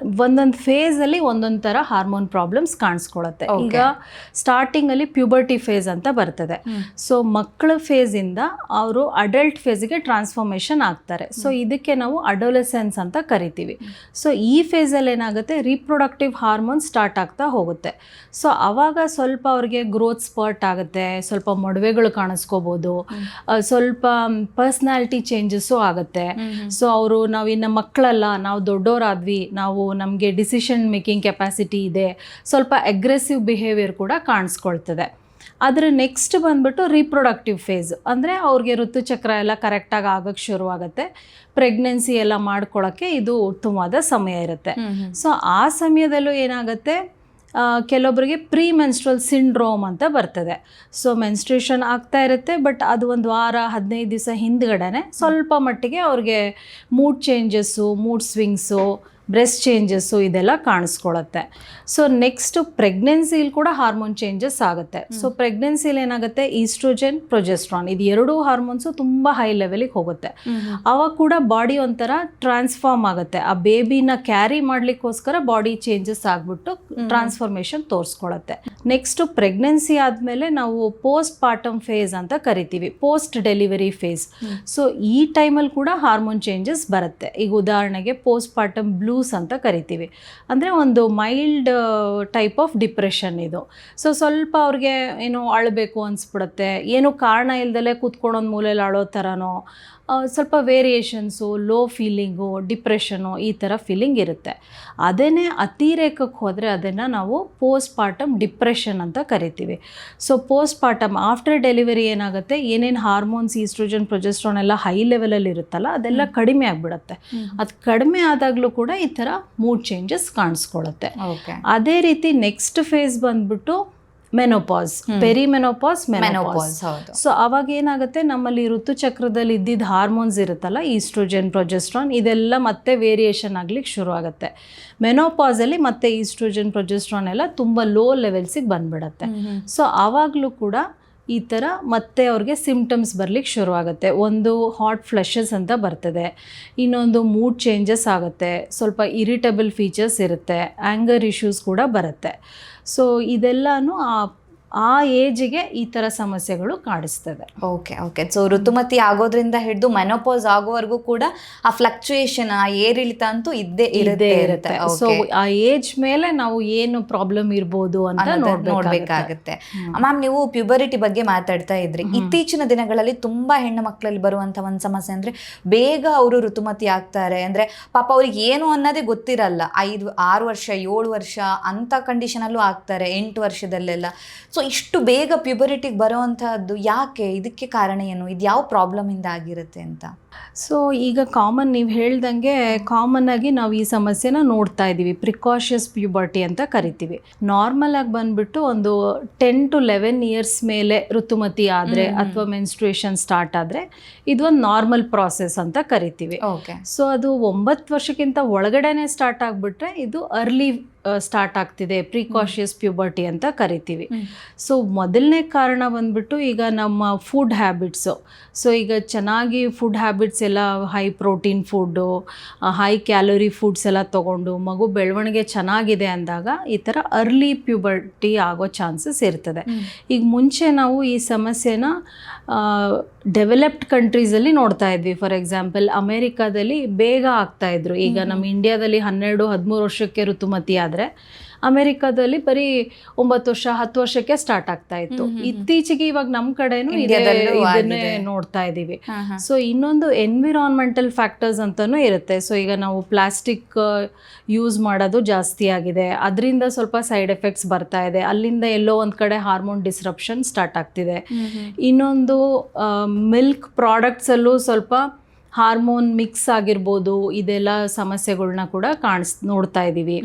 ಒಂದೊಂದು ಫೇಸಲ್ಲಿ ಒಂದೊಂದು ಥರ ಹಾರ್ಮೋನ್ ಪ್ರಾಬ್ಲಮ್ಸ್ ಕಾಣಿಸ್ಕೊಳ್ಳುತ್ತೆ. ಈಗ ಸ್ಟಾರ್ಟಿಂಗಲ್ಲಿ ಪ್ಯೂಬರ್ಟಿ ಫೇಸ್ ಅಂತ ಬರ್ತದೆ. ಸೊ ಮಕ್ಕಳ ಫೇಸಿಂದ ಅವರು ಅಡಲ್ಟ್ ಫೇಸಿಗೆ ಟ್ರಾನ್ಸ್ಫಾರ್ಮೇಷನ್ ಆಗ್ತಾರೆ. ಸೊ ಇದಕ್ಕೆ ನಾವು ಅಡೋಲೆಸೆನ್ಸ್ ಅಂತ ಕರಿತೀವಿ. ಸೊ ಈ ಫೇಸಲ್ಲಿ ಏನಾಗುತ್ತೆ, ರೀಪ್ರೊಡಕ್ಟಿವ್ ಹಾರ್ಮೋನ್ ಸ್ಟಾರ್ಟ್ ಆಗ್ತಾ ಹೋಗುತ್ತೆ. ಸೊ ಆವಾಗ ಸ್ವಲ್ಪ ಅವ್ರಿಗೆ ಗ್ರೋತ್ ಸ್ಪರ್ಟ್ ಆಗುತ್ತೆ, ಸ್ವಲ್ಪ ಮೊಡವೆಗಳು ಕಾಣಿಸ್ಕೋಬೋದು, ಸ್ವಲ್ಪ ಪರ್ಸ್ನಾಲಿಟಿ ಚೇಂಜಸ್ಸು ಆಗುತ್ತೆ. ಸೊ ಅವರು ನಾವು ಇನ್ನು ಮಕ್ಕಳಲ್ಲ, ನಾವು ದೊಡ್ಡವರಾದ್ವಿ, ನಾವು ನಮಗೆ ಡಿಸಿಷನ್ ಮೇಕಿಂಗ್ ಕೆಪಾಸಿಟಿ ಇದೆ, ಸ್ವಲ್ಪ ಅಗ್ರೆಸಿವ್ ಬಿಹೇವಿಯರ್ ಕೂಡ ಕಾಣಿಸ್ಕೊಳ್ತದೆ. ಅದರ ನೆಕ್ಸ್ಟ್ ಬಂದ್ಬಿಟ್ಟು ರೀಪ್ರೊಡಕ್ಟಿವ್ ಫೇಸ್, ಅಂದರೆ ಅವ್ರಿಗೆ ಋತುಚಕ್ರ ಎಲ್ಲ ಕರೆಕ್ಟಾಗಿ ಆಗೋಕ್ಕೆ ಶುರುವಾಗುತ್ತೆ, ಪ್ರೆಗ್ನೆನ್ಸಿ ಎಲ್ಲ ಮಾಡ್ಕೊಳ್ಳೋಕ್ಕೆ ಇದು ಉತ್ತಮವಾದ ಸಮಯ ಇರುತ್ತೆ. ಸೊ ಆ ಸಮಯದಲ್ಲೂ ಏನಾಗುತ್ತೆ, ಕೆಲವೊಬ್ಬರಿಗೆ ಪ್ರೀ ಮೆನ್ಸ್ಟ್ರಲ್ ಸಿಂಡ್ರೋಮ್ ಅಂತ ಬರ್ತದೆ. ಸೊ ಮೆನ್ಸ್ಟ್ರೇಷನ್ ಆಗ್ತಾ ಇರುತ್ತೆ, ಬಟ್ ಅದು ಒಂದು ವಾರ 15 ದಿವಸ ಹಿಂದ್ಗಡೆ ಸ್ವಲ್ಪ ಮಟ್ಟಿಗೆ ಅವ್ರಿಗೆ mood changes, mood swings, breast changes ಇದೆಲ್ಲ ಕಾಣಿಸ್ಕೊಳ್ಳುತ್ತೆ. ಸೊ ನೆಕ್ಸ್ಟು ಪ್ರೆಗ್ನೆನ್ಸಿಲಿ ಕೂಡ ಹಾರ್ಮೋನ್ ಚೇಂಜಸ್ ಆಗುತ್ತೆ. ಸೊ ಪ್ರೆಗ್ನೆನ್ಸಿಲಿ ಏನಾಗುತ್ತೆ, ಈಸ್ಟ್ರೋಜನ್, ಪ್ರೊಜೆಸ್ಟ್ರಾನ್ ಇದು ಎರಡೂ ಹಾರ್ಮೋನ್ಸು ತುಂಬ ಹೈ ಲೆವೆಲಿಗೆ ಹೋಗುತ್ತೆ. ಅವಾಗ ಕೂಡ ಬಾಡಿ ಒಂಥರ ಟ್ರಾನ್ಸ್ಫಾರ್ಮ್ ಆಗುತ್ತೆ. ಆ ಬೇಬಿನ ಕ್ಯಾರಿ ಮಾಡಲಿಕ್ಕೋಸ್ಕರ ಬಾಡಿ ಚೇಂಜಸ್ ಆಗಿಬಿಟ್ಟು ಟ್ರಾನ್ಸ್ಫಾರ್ಮೇಷನ್ ತೋರಿಸ್ಕೊಳ್ಳುತ್ತೆ. ನೆಕ್ಸ್ಟು ಪ್ರೆಗ್ನೆನ್ಸಿ ಆದಮೇಲೆ ನಾವು ಪೋಸ್ಟ್ ಪಾರ್ಟಮ್ ಫೇಸ್ ಅಂತ ಕರಿತೀವಿ, ಪೋಸ್ಟ್ ಡೆಲಿವರಿ ಫೇಸ್. ಸೊ ಈ ಟೈಮಲ್ಲಿ ಕೂಡ ಹಾರ್ಮೋನ್ ಚೇಂಜಸ್ ಬರುತ್ತೆ. ಈಗ ಉದಾಹರಣೆಗೆ ಪೋಸ್ಟ್ ಪಾರ್ಟಮ್ ಬ್ಲೂಸ್ ಅಂತ ಕರಿತೀವಿ, ಅಂದರೆ ಒಂದು ಮೈಲ್ಡ್ ಟೈಪ್ ಆಫ್ ಡಿಪ್ರೆಷನ್ ಇದು. ಸೊ ಸ್ವಲ್ಪ ಅವ್ರಿಗೆ ಏನೋ ಅಳಬೇಕು ಅನಿಸ್ಬಿಡುತ್ತೆ, ಏನೂ ಕಾರಣ ಇಲ್ದಲೇ ಕೂತ್ಕೊಂಡೊಂದು ಮೂಲೆಯಲ್ಲಿ ಅಳೋ ಥರನೋ, ಸ್ವಲ್ಪ ವೇರಿಯೇಷನ್ಸು, ಲೋ ಫೀಲಿಂಗು, ಡಿಪ್ರೆಷನು ಈ ಥರ ಫೀಲಿಂಗ್ ಇರುತ್ತೆ. ಅದೇನೇ ಅತಿರೇಕಕ್ಕೆ ಹೋದರೆ ಅದನ್ನು ನಾವು ಪೋಸ್ಟ್ ಪಾರ್ಟಮ್ ಡಿಪ್ರೆಷನ್ ಅಂತ ಕರಿತೀವಿ. So post partum after delivery ಏನಾಗುತ್ತೆ, ಏನೇನು ಹಾರ್ಮೋನ್ಸ್ ಈಸ್ಟ್ರೋಜನ್, ಪ್ರೊಜೆಸ್ಟ್ರಾನ್ ಎಲ್ಲ ಹೈ ಲೆವೆಲಲ್ಲಿ ಇರುತ್ತಲ್ಲ ಅದೆಲ್ಲ ಕಡಿಮೆ ಆಗಿಬಿಡುತ್ತೆ. ಅದು ಕಡಿಮೆ ಆದಾಗಲೂ ಕೂಡ ಈ ಥರ ಮೂಡ್ ಚೇಂಜಸ್ ಕಾಣಿಸ್ಕೊಳ್ಳುತ್ತೆ. ಅದೇ ರೀತಿ ನೆಕ್ಸ್ಟ್ ಫೇಸ್ ಬಂದ್ಬಿಟ್ಟು ಮೆನೋಪಾಸ್, ಪೆರಿಮೆನೋಪಾಸ್, ಮೆನೋಪಾಸ್. ಸೊ ಅವಾಗ ಏನಾಗುತ್ತೆ, ನಮ್ಮಲ್ಲಿ ಋತುಚಕ್ರದಲ್ಲಿ ಇದ್ದಿದ್ದ ಹಾರ್ಮೋನ್ಸ್ ಇರುತ್ತಲ್ಲ, ಈಸ್ಟ್ರೋಜನ್, ಪ್ರೊಜೆಸ್ಟ್ರಾನ್ ಇದೆಲ್ಲ ಮತ್ತೆ ವೇರಿಯೇಷನ್ ಆಗ್ಲಿಕ್ಕೆ ಶುರು ಆಗುತ್ತೆ. ಮೆನೋಪಾಸಲ್ಲಿ ಮತ್ತೆ ಈಸ್ಟ್ರೋಜನ್, ಪ್ರೊಜೆಸ್ಟ್ರಾನ್ ಎಲ್ಲ ತುಂಬ ಲೋ ಲೆವೆಲ್ಸಿಗೆ ಬಂದ್ಬಿಡತ್ತೆ. ಸೊ ಆವಾಗಲೂ ಕೂಡ ಈ ಥರ ಮತ್ತೆ ಅವ್ರಿಗೆ ಸಿಮ್ಟಮ್ಸ್ ಬರಲಿಕ್ಕೆ ಶುರುವಾಗುತ್ತೆ. ಒಂದು ಹಾಟ್ ಫ್ಲಶಸ್ ಅಂತ ಬರ್ತದೆ, ಇನ್ನೊಂದು ಮೂಡ್ ಚೇಂಜಸ್ ಆಗುತ್ತೆ, ಸ್ವಲ್ಪ ಇರಿಟಬಲ್ ಫೀಚರ್ಸ್ ಇರುತ್ತೆ, ಆ್ಯಂಗರ್ ಇಶ್ಯೂಸ್ ಕೂಡ ಬರುತ್ತೆ. ಸೊ ಇದೆಲ್ಲನೂ ಆ ಏಜಿಗೆ ಈ ಥರ ಸಮಸ್ಯೆಗಳು ಕಾಣಿಸ್ತದೆ. ಓಕೆ. ಸೊ ಋತುಮತಿ ಆಗೋದ್ರಿಂದ ಹಿಡಿದು ಮೆನೋಪಾಸ್ ಆಗೋವರೆಗೂ ಕೂಡ ಆ ಫ್ಲಕ್ಚುಯೇಷನ್, ಆ ಏರಿಳಿತ ಅಂತೂ ಇದ್ದೇ ಇರುತ್ತೆ. ಸೊ ಆ ಏಜ್ ಮೇಲೆ ನಾವು ಏನು ಪ್ರಾಬ್ಲಮ್ ಇರ್ಬೋದು ಅಂತ ನೋಡ್ಬೇಕಾಗುತ್ತೆ. ಮ್ಯಾಮ್, ನೀವು ಪ್ಯೂಬರಿಟಿ ಬಗ್ಗೆ ಮಾತಾಡ್ತಾ ಇದ್ರಿ. ಇತ್ತೀಚಿನ ದಿನಗಳಲ್ಲಿ ತುಂಬಾ ಹೆಣ್ಣು ಮಕ್ಕಳಲ್ಲಿ ಬರುವಂತ ಒಂದು ಸಮಸ್ಯೆ ಅಂದ್ರೆ ಬೇಗ ಅವರು ಋತುಮತಿ ಆಗ್ತಾರೆ. ಅಂದ್ರೆ ಪಾಪ ಅವ್ರಿಗೆ ಏನು ಅನ್ನೋದೇ ಗೊತ್ತಿರಲ್ಲ. 5, 6 ವರ್ಷ, 7 ವರ್ಷ ಅಂತ ಕಂಡೀಷನ್ ಅಲ್ಲೂ ಆಗ್ತಾರೆ, 8 ವರ್ಷದಲ್ಲೆಲ್ಲ. ಸೊ ಸೊ ಇಷ್ಟು ಬೇಗ ಪ್ಯೂಬರಿಟಿಗೆ ಬರೋವಂಥದ್ದು ಯಾಕೆ, ಇದಕ್ಕೆ ಕಾರಣ ಏನು, ಇದು ಯಾವ ಪ್ರಾಬ್ಲಮಿಂದ ಆಗಿರುತ್ತೆ ಅಂತ? ಸೊ ಈಗ ಕಾಮನ್ ನೀವು ಹೇಳ್ದಂಗೆ ಕಾಮನ್ ಆಗಿ ನಾವು ಈ ಸಮಸ್ಯೆನ ನೋಡ್ತಾ ಇದ್ದೀವಿ. ಪ್ರಿಕಾಷಿಯಸ್ ಪ್ಯೂಬರ್ಟಿ ಅಂತ ಕರಿತೀವಿ. ನಾರ್ಮಲ್ ಆಗಿ ಬಂದ್ಬಿಟ್ಟು ಒಂದು 10 to 11 ಇಯರ್ಸ್ ಮೇಲೆ ಋತುಮತಿ ಆದರೆ ಅಥವಾ ಮೆನ್ಸ್ಟ್ರುಯೇಷನ್ ಸ್ಟಾರ್ಟ್ ಆದರೆ ಇದು ಒಂದು ನಾರ್ಮಲ್ ಪ್ರಾಸೆಸ್ ಅಂತ ಕರಿತೀವಿ. ಓಕೆ. ಸೊ ಅದು 9 ವರ್ಷಕ್ಕಿಂತ ಒಳಗಡೆನೆ ಸ್ಟಾರ್ಟ್ ಆಗಿಬಿಟ್ರೆ ಇದು ಅರ್ಲಿ ಸ್ಟಾರ್ಟ್ ಆಗ್ತಿದೆ, ಪ್ರಿಕಾಷಿಯಸ್ ಪ್ಯೂಬರ್ಟಿ ಅಂತ ಕರಿತೀವಿ. ಸೊ ಮೊದಲನೇ ಕಾರಣ ಬಂದ್ಬಿಟ್ಟು ಈಗ ನಮ್ಮ ಫುಡ್ ಹ್ಯಾಬಿಟ್ಸು. ಸೊ ಈಗ ಚೆನ್ನಾಗಿ ಫುಡ್ ಹ್ಯಾಬಿಟ್ಸ್ ಎಲ್ಲ high protein food, high calorie foods ಎಲ್ಲ ತೊಗೊಂಡು ಮಗು ಬೆಳವಣಿಗೆ ಚೆನ್ನಾಗಿದೆ ಅಂದಾಗ ಈ ಥರ ಅರ್ಲಿ ಪ್ಯೂಬರ್ಟಿ ಆಗೋ ಚಾನ್ಸಸ್ ಇರ್ತದೆ. ಈಗ ಮುಂಚೆ ನಾವು ಈ ಸಮಸ್ಯೆನ ಡೆವಲಪ್ಡ್ ಕಂಟ್ರೀಸಲ್ಲಿ ನೋಡ್ತಾ ಇದ್ವಿ. ಫಾರ್ ಎಕ್ಸಾಂಪಲ್ ಅಮೇರಿಕಾದಲ್ಲಿ ಬೇಗ ಆಗ್ತಾಯಿದ್ರು. ಈಗ ನಮ್ಮ ಇಂಡಿಯಾದಲ್ಲಿ 12-13 ವರ್ಷಕ್ಕೆ ಋತುಮತಿ ಆದರೆ ಅಮೆರಿಕಾದಲ್ಲಿ ಬರೀ 9 ವರ್ಷ 10 ವರ್ಷಕ್ಕೆ ಸ್ಟಾರ್ಟ್ ಆಗ್ತಾ ಇತ್ತು. ಇತ್ತೀಚೆಗೆ ಇವಾಗ ನಮ್ಮ ಕಡೆನೂ ಇದನ್ನೇ ನೋಡ್ತಾ ಇದ್ದೀವಿ. ಸೊ ಇನ್ನೊಂದು ಎನ್ವಿರಾನ್ಮೆಂಟಲ್ ಫ್ಯಾಕ್ಟರ್ಸ್ ಅಂತಾನೂ ಇರುತ್ತೆ. ಸೊ ಈಗ ನಾವು ಪ್ಲಾಸ್ಟಿಕ್ ಯೂಸ್ ಮಾಡೋದು ಜಾಸ್ತಿ ಆಗಿದೆ, ಅದರಿಂದ ಸ್ವಲ್ಪ ಸೈಡ್ ಎಫೆಕ್ಟ್ಸ್ ಬರ್ತಾ ಇದೆ. ಅಲ್ಲಿಂದ ಎಲ್ಲೋ ಒಂದು ಕಡೆ ಹಾರ್ಮೋನ್ ಡಿಸ್ರಪ್ಷನ್ ಸ್ಟಾರ್ಟ್ ಆಗ್ತಿದೆ. ಇನ್ನೊಂದು ಮಿಲ್ಕ್ ಪ್ರಾಡಕ್ಟ್ಸಲ್ಲೂ ಸ್ವಲ್ಪ ಹಾರ್ಮೋನ್ ಮಿಕ್ಸ್ ಆಗಿರ್ಬೋದು, ಇದೆಲ್ಲ ಸಮಸ್ಯೆಗಳ್ನ ಕೂಡ ನೋಡ್ತಾ ಇದ್ದೀವಿ.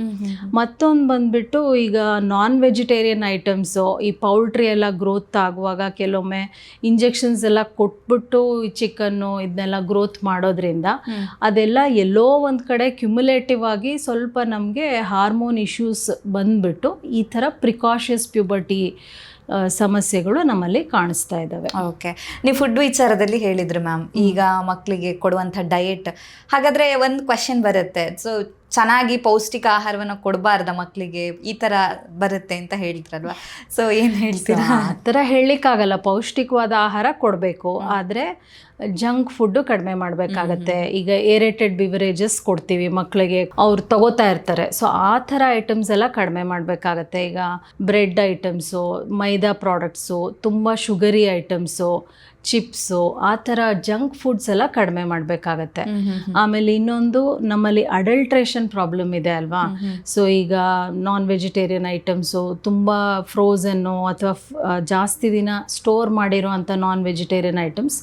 ಮತ್ತೊಂದು ಬಂದ್ಬಿಟ್ಟು ಈಗ ನಾನ್ ವೆಜಿಟೇರಿಯನ್ ಐಟಮ್ಸು, ಈ ಪೌಲ್ಟ್ರಿ ಎಲ್ಲ ಗ್ರೋತ್ ಆಗುವಾಗ ಕೆಲವೊಮ್ಮೆ ಇಂಜೆಕ್ಷನ್ಸ್ ಎಲ್ಲ ಕೊಟ್ಬಿಟ್ಟು ಈ ಚಿಕನ್ನು ಇದನ್ನೆಲ್ಲ ಗ್ರೋತ್ ಮಾಡೋದ್ರಿಂದ ಅದೆಲ್ಲ ಎಲ್ಲೋ ಒಂದು ಕಡೆ ಕ್ಯುಮುಲೇಟಿವ್ ಆಗಿ ಸ್ವಲ್ಪ ನಮಗೆ ಹಾರ್ಮೋನ್ ಇಶ್ಯೂಸ್ ಬಂದ್ಬಿಟ್ಟು ಈ ಥರ ಪ್ರಿಕಾಷಿಯಸ್ ಪ್ಯೂಬರ್ಟಿ ಸಮಸ್ಯೆಗಳು ನಮ್ಮಲ್ಲಿ ಕಾಣಿಸ್ತಾ ಇದ್ದಾವೆ. ಓಕೆ. ನೀವು ಫುಡ್ ವಿಚಾರದಲ್ಲಿ ಹೇಳಿದ್ರು ಮ್ಯಾಮ್, ಈಗ ಮಕ್ಕಳಿಗೆ ಕೊಡುವಂಥ ಡಯೆಟ್, ಹಾಗಾದರೆ ಒಂದು ಕ್ವೆಶನ್ ಬರುತ್ತೆ. ಸೊ ಚೆನ್ನಾಗಿ ಪೌಷ್ಟಿಕ ಆಹಾರವನ್ನು ಕೊಡಬಾರ್ದ ಮಕ್ಕಳಿಗೆ, ಈ ಥರ ಬರುತ್ತೆ ಅಂತ ಹೇಳ್ತಾರಲ್ವ, ಸೊ ಏನು ಹೇಳ್ತೀರಾ? ಆ ಥರ ಹೇಳಲಿಕ್ಕಾಗಲ್ಲ. ಪೌಷ್ಟಿಕವಾದ ಆಹಾರ ಕೊಡಬೇಕು, ಆದರೆ ಜಂಕ್ ಫುಡ್ಡು ಕಡಿಮೆ ಮಾಡಬೇಕಾಗತ್ತೆ. ಈಗ ಏರೇಟೆಡ್ ಬಿವರೇಜಸ್ ಕೊಡ್ತೀವಿ ಮಕ್ಕಳಿಗೆ, ಅವ್ರು ತಗೋತಾ ಇರ್ತಾರೆ. ಸೊ ಆ ಥರ ಐಟಮ್ಸ್ ಎಲ್ಲ ಕಡಿಮೆ ಮಾಡಬೇಕಾಗತ್ತೆ. ಈಗ ಬ್ರೆಡ್ ಐಟಮ್ಸು, ಮೈದಾ ಪ್ರಾಡಕ್ಟ್ಸು, ತುಂಬ ಶುಗರಿ ಐಟಮ್ಸು, ಚಿಪ್ಸು, ಆ ಥರ ಜಂಕ್ ಫುಡ್ಸ್ ಎಲ್ಲ ಕಡಿಮೆ ಮಾಡಬೇಕಾಗತ್ತೆ. ಆಮೇಲೆ ಇನ್ನೊಂದು ನಮ್ಮಲ್ಲಿ ಅಡಲ್ಟ್ರೇಷನ್ ಪ್ರಾಬ್ಲಮ್ ಇದೆ ಅಲ್ವಾ. ಸೊ ಈಗ ನಾನ್ ವೆಜಿಟೇರಿಯನ್ ಐಟಮ್ಸು, ತುಂಬ ಫ್ರೋಝನ್ನು ಅಥವಾ ಜಾಸ್ತಿ ದಿನ ಸ್ಟೋರ್ ಮಾಡಿರೋ ಅಂಥ ನಾನ್ ವೆಜಿಟೇರಿಯನ್ ಐಟಮ್ಸ್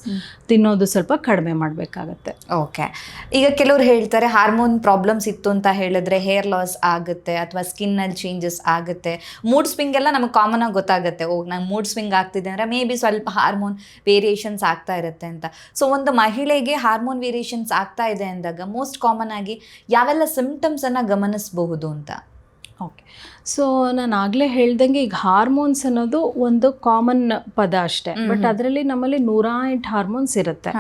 ತಿನ್ನೋದು ಸ್ವಲ್ಪ ಕಡಿಮೆ ಮಾಡಬೇಕಾಗತ್ತೆ. ಓಕೆ. ಈಗ ಕೆಲವ್ರು ಹೇಳ್ತಾರೆ ಹಾರ್ಮೋನ್ ಪ್ರಾಬ್ಲಮ್ಸ್ ಇತ್ತು ಅಂತ ಹೇಳಿದ್ರೆ ಹೇರ್ ಲಾಸ್ ಆಗುತ್ತೆ ಅಥವಾ ಸ್ಕಿನ್ನಲ್ಲಿ ಚೇಂಜಸ್ ಆಗುತ್ತೆ. ಮೂಡ್ ಸ್ವಿಂಗ್ ಎಲ್ಲ ನಮಗೆ ಕಾಮನ್ ಆಗಿ ಗೊತ್ತಾಗುತ್ತೆ. ನಂಗೆ ಮೂಡ್ ಸ್ವಿಂಗ್ ಆಗ್ತಿದೆ ಅಂದರೆ ಮೇ ಬಿ ಸ್ವಲ್ಪ ಹಾರ್ಮೋನ್ ವೇರಿಯೇಷನ್ಸ್ ಆಗ್ತಾ ಇರುತ್ತೆ ಅಂತ. ಸೊ ಒಂದು ಮಹಿಳೆಗೆ ಹಾರ್ಮೋನ್ ವೇರಿಯೇಷನ್ಸ್ ಆಗ್ತಾ ಇದೆ ಅಂದಾಗ ಮೋಸ್ಟ್ ಕಾಮನ್ ಆಗಿ ಯಾವೆಲ್ಲ ಸಿಂಪ್ಟಮ್ಸನ್ನು ಗಮನಿಸಬಹುದು ಅಂತ? ಓಕೆ. ಸೊ ನಾನು ಆಗಲೇ ಹೇಳ್ದಂಗೆ ಈಗ ಹಾರ್ಮೋನ್ಸ್ ಅನ್ನೋದು ಒಂದು ಕಾಮನ್ ಪದ ಅಷ್ಟೇ, ಬಟ್ ಅದರಲ್ಲಿ ನಮ್ಮಲ್ಲಿ 108 ಹಾರ್ಮೋನ್ಸ್ ಇರುತ್ತೆ.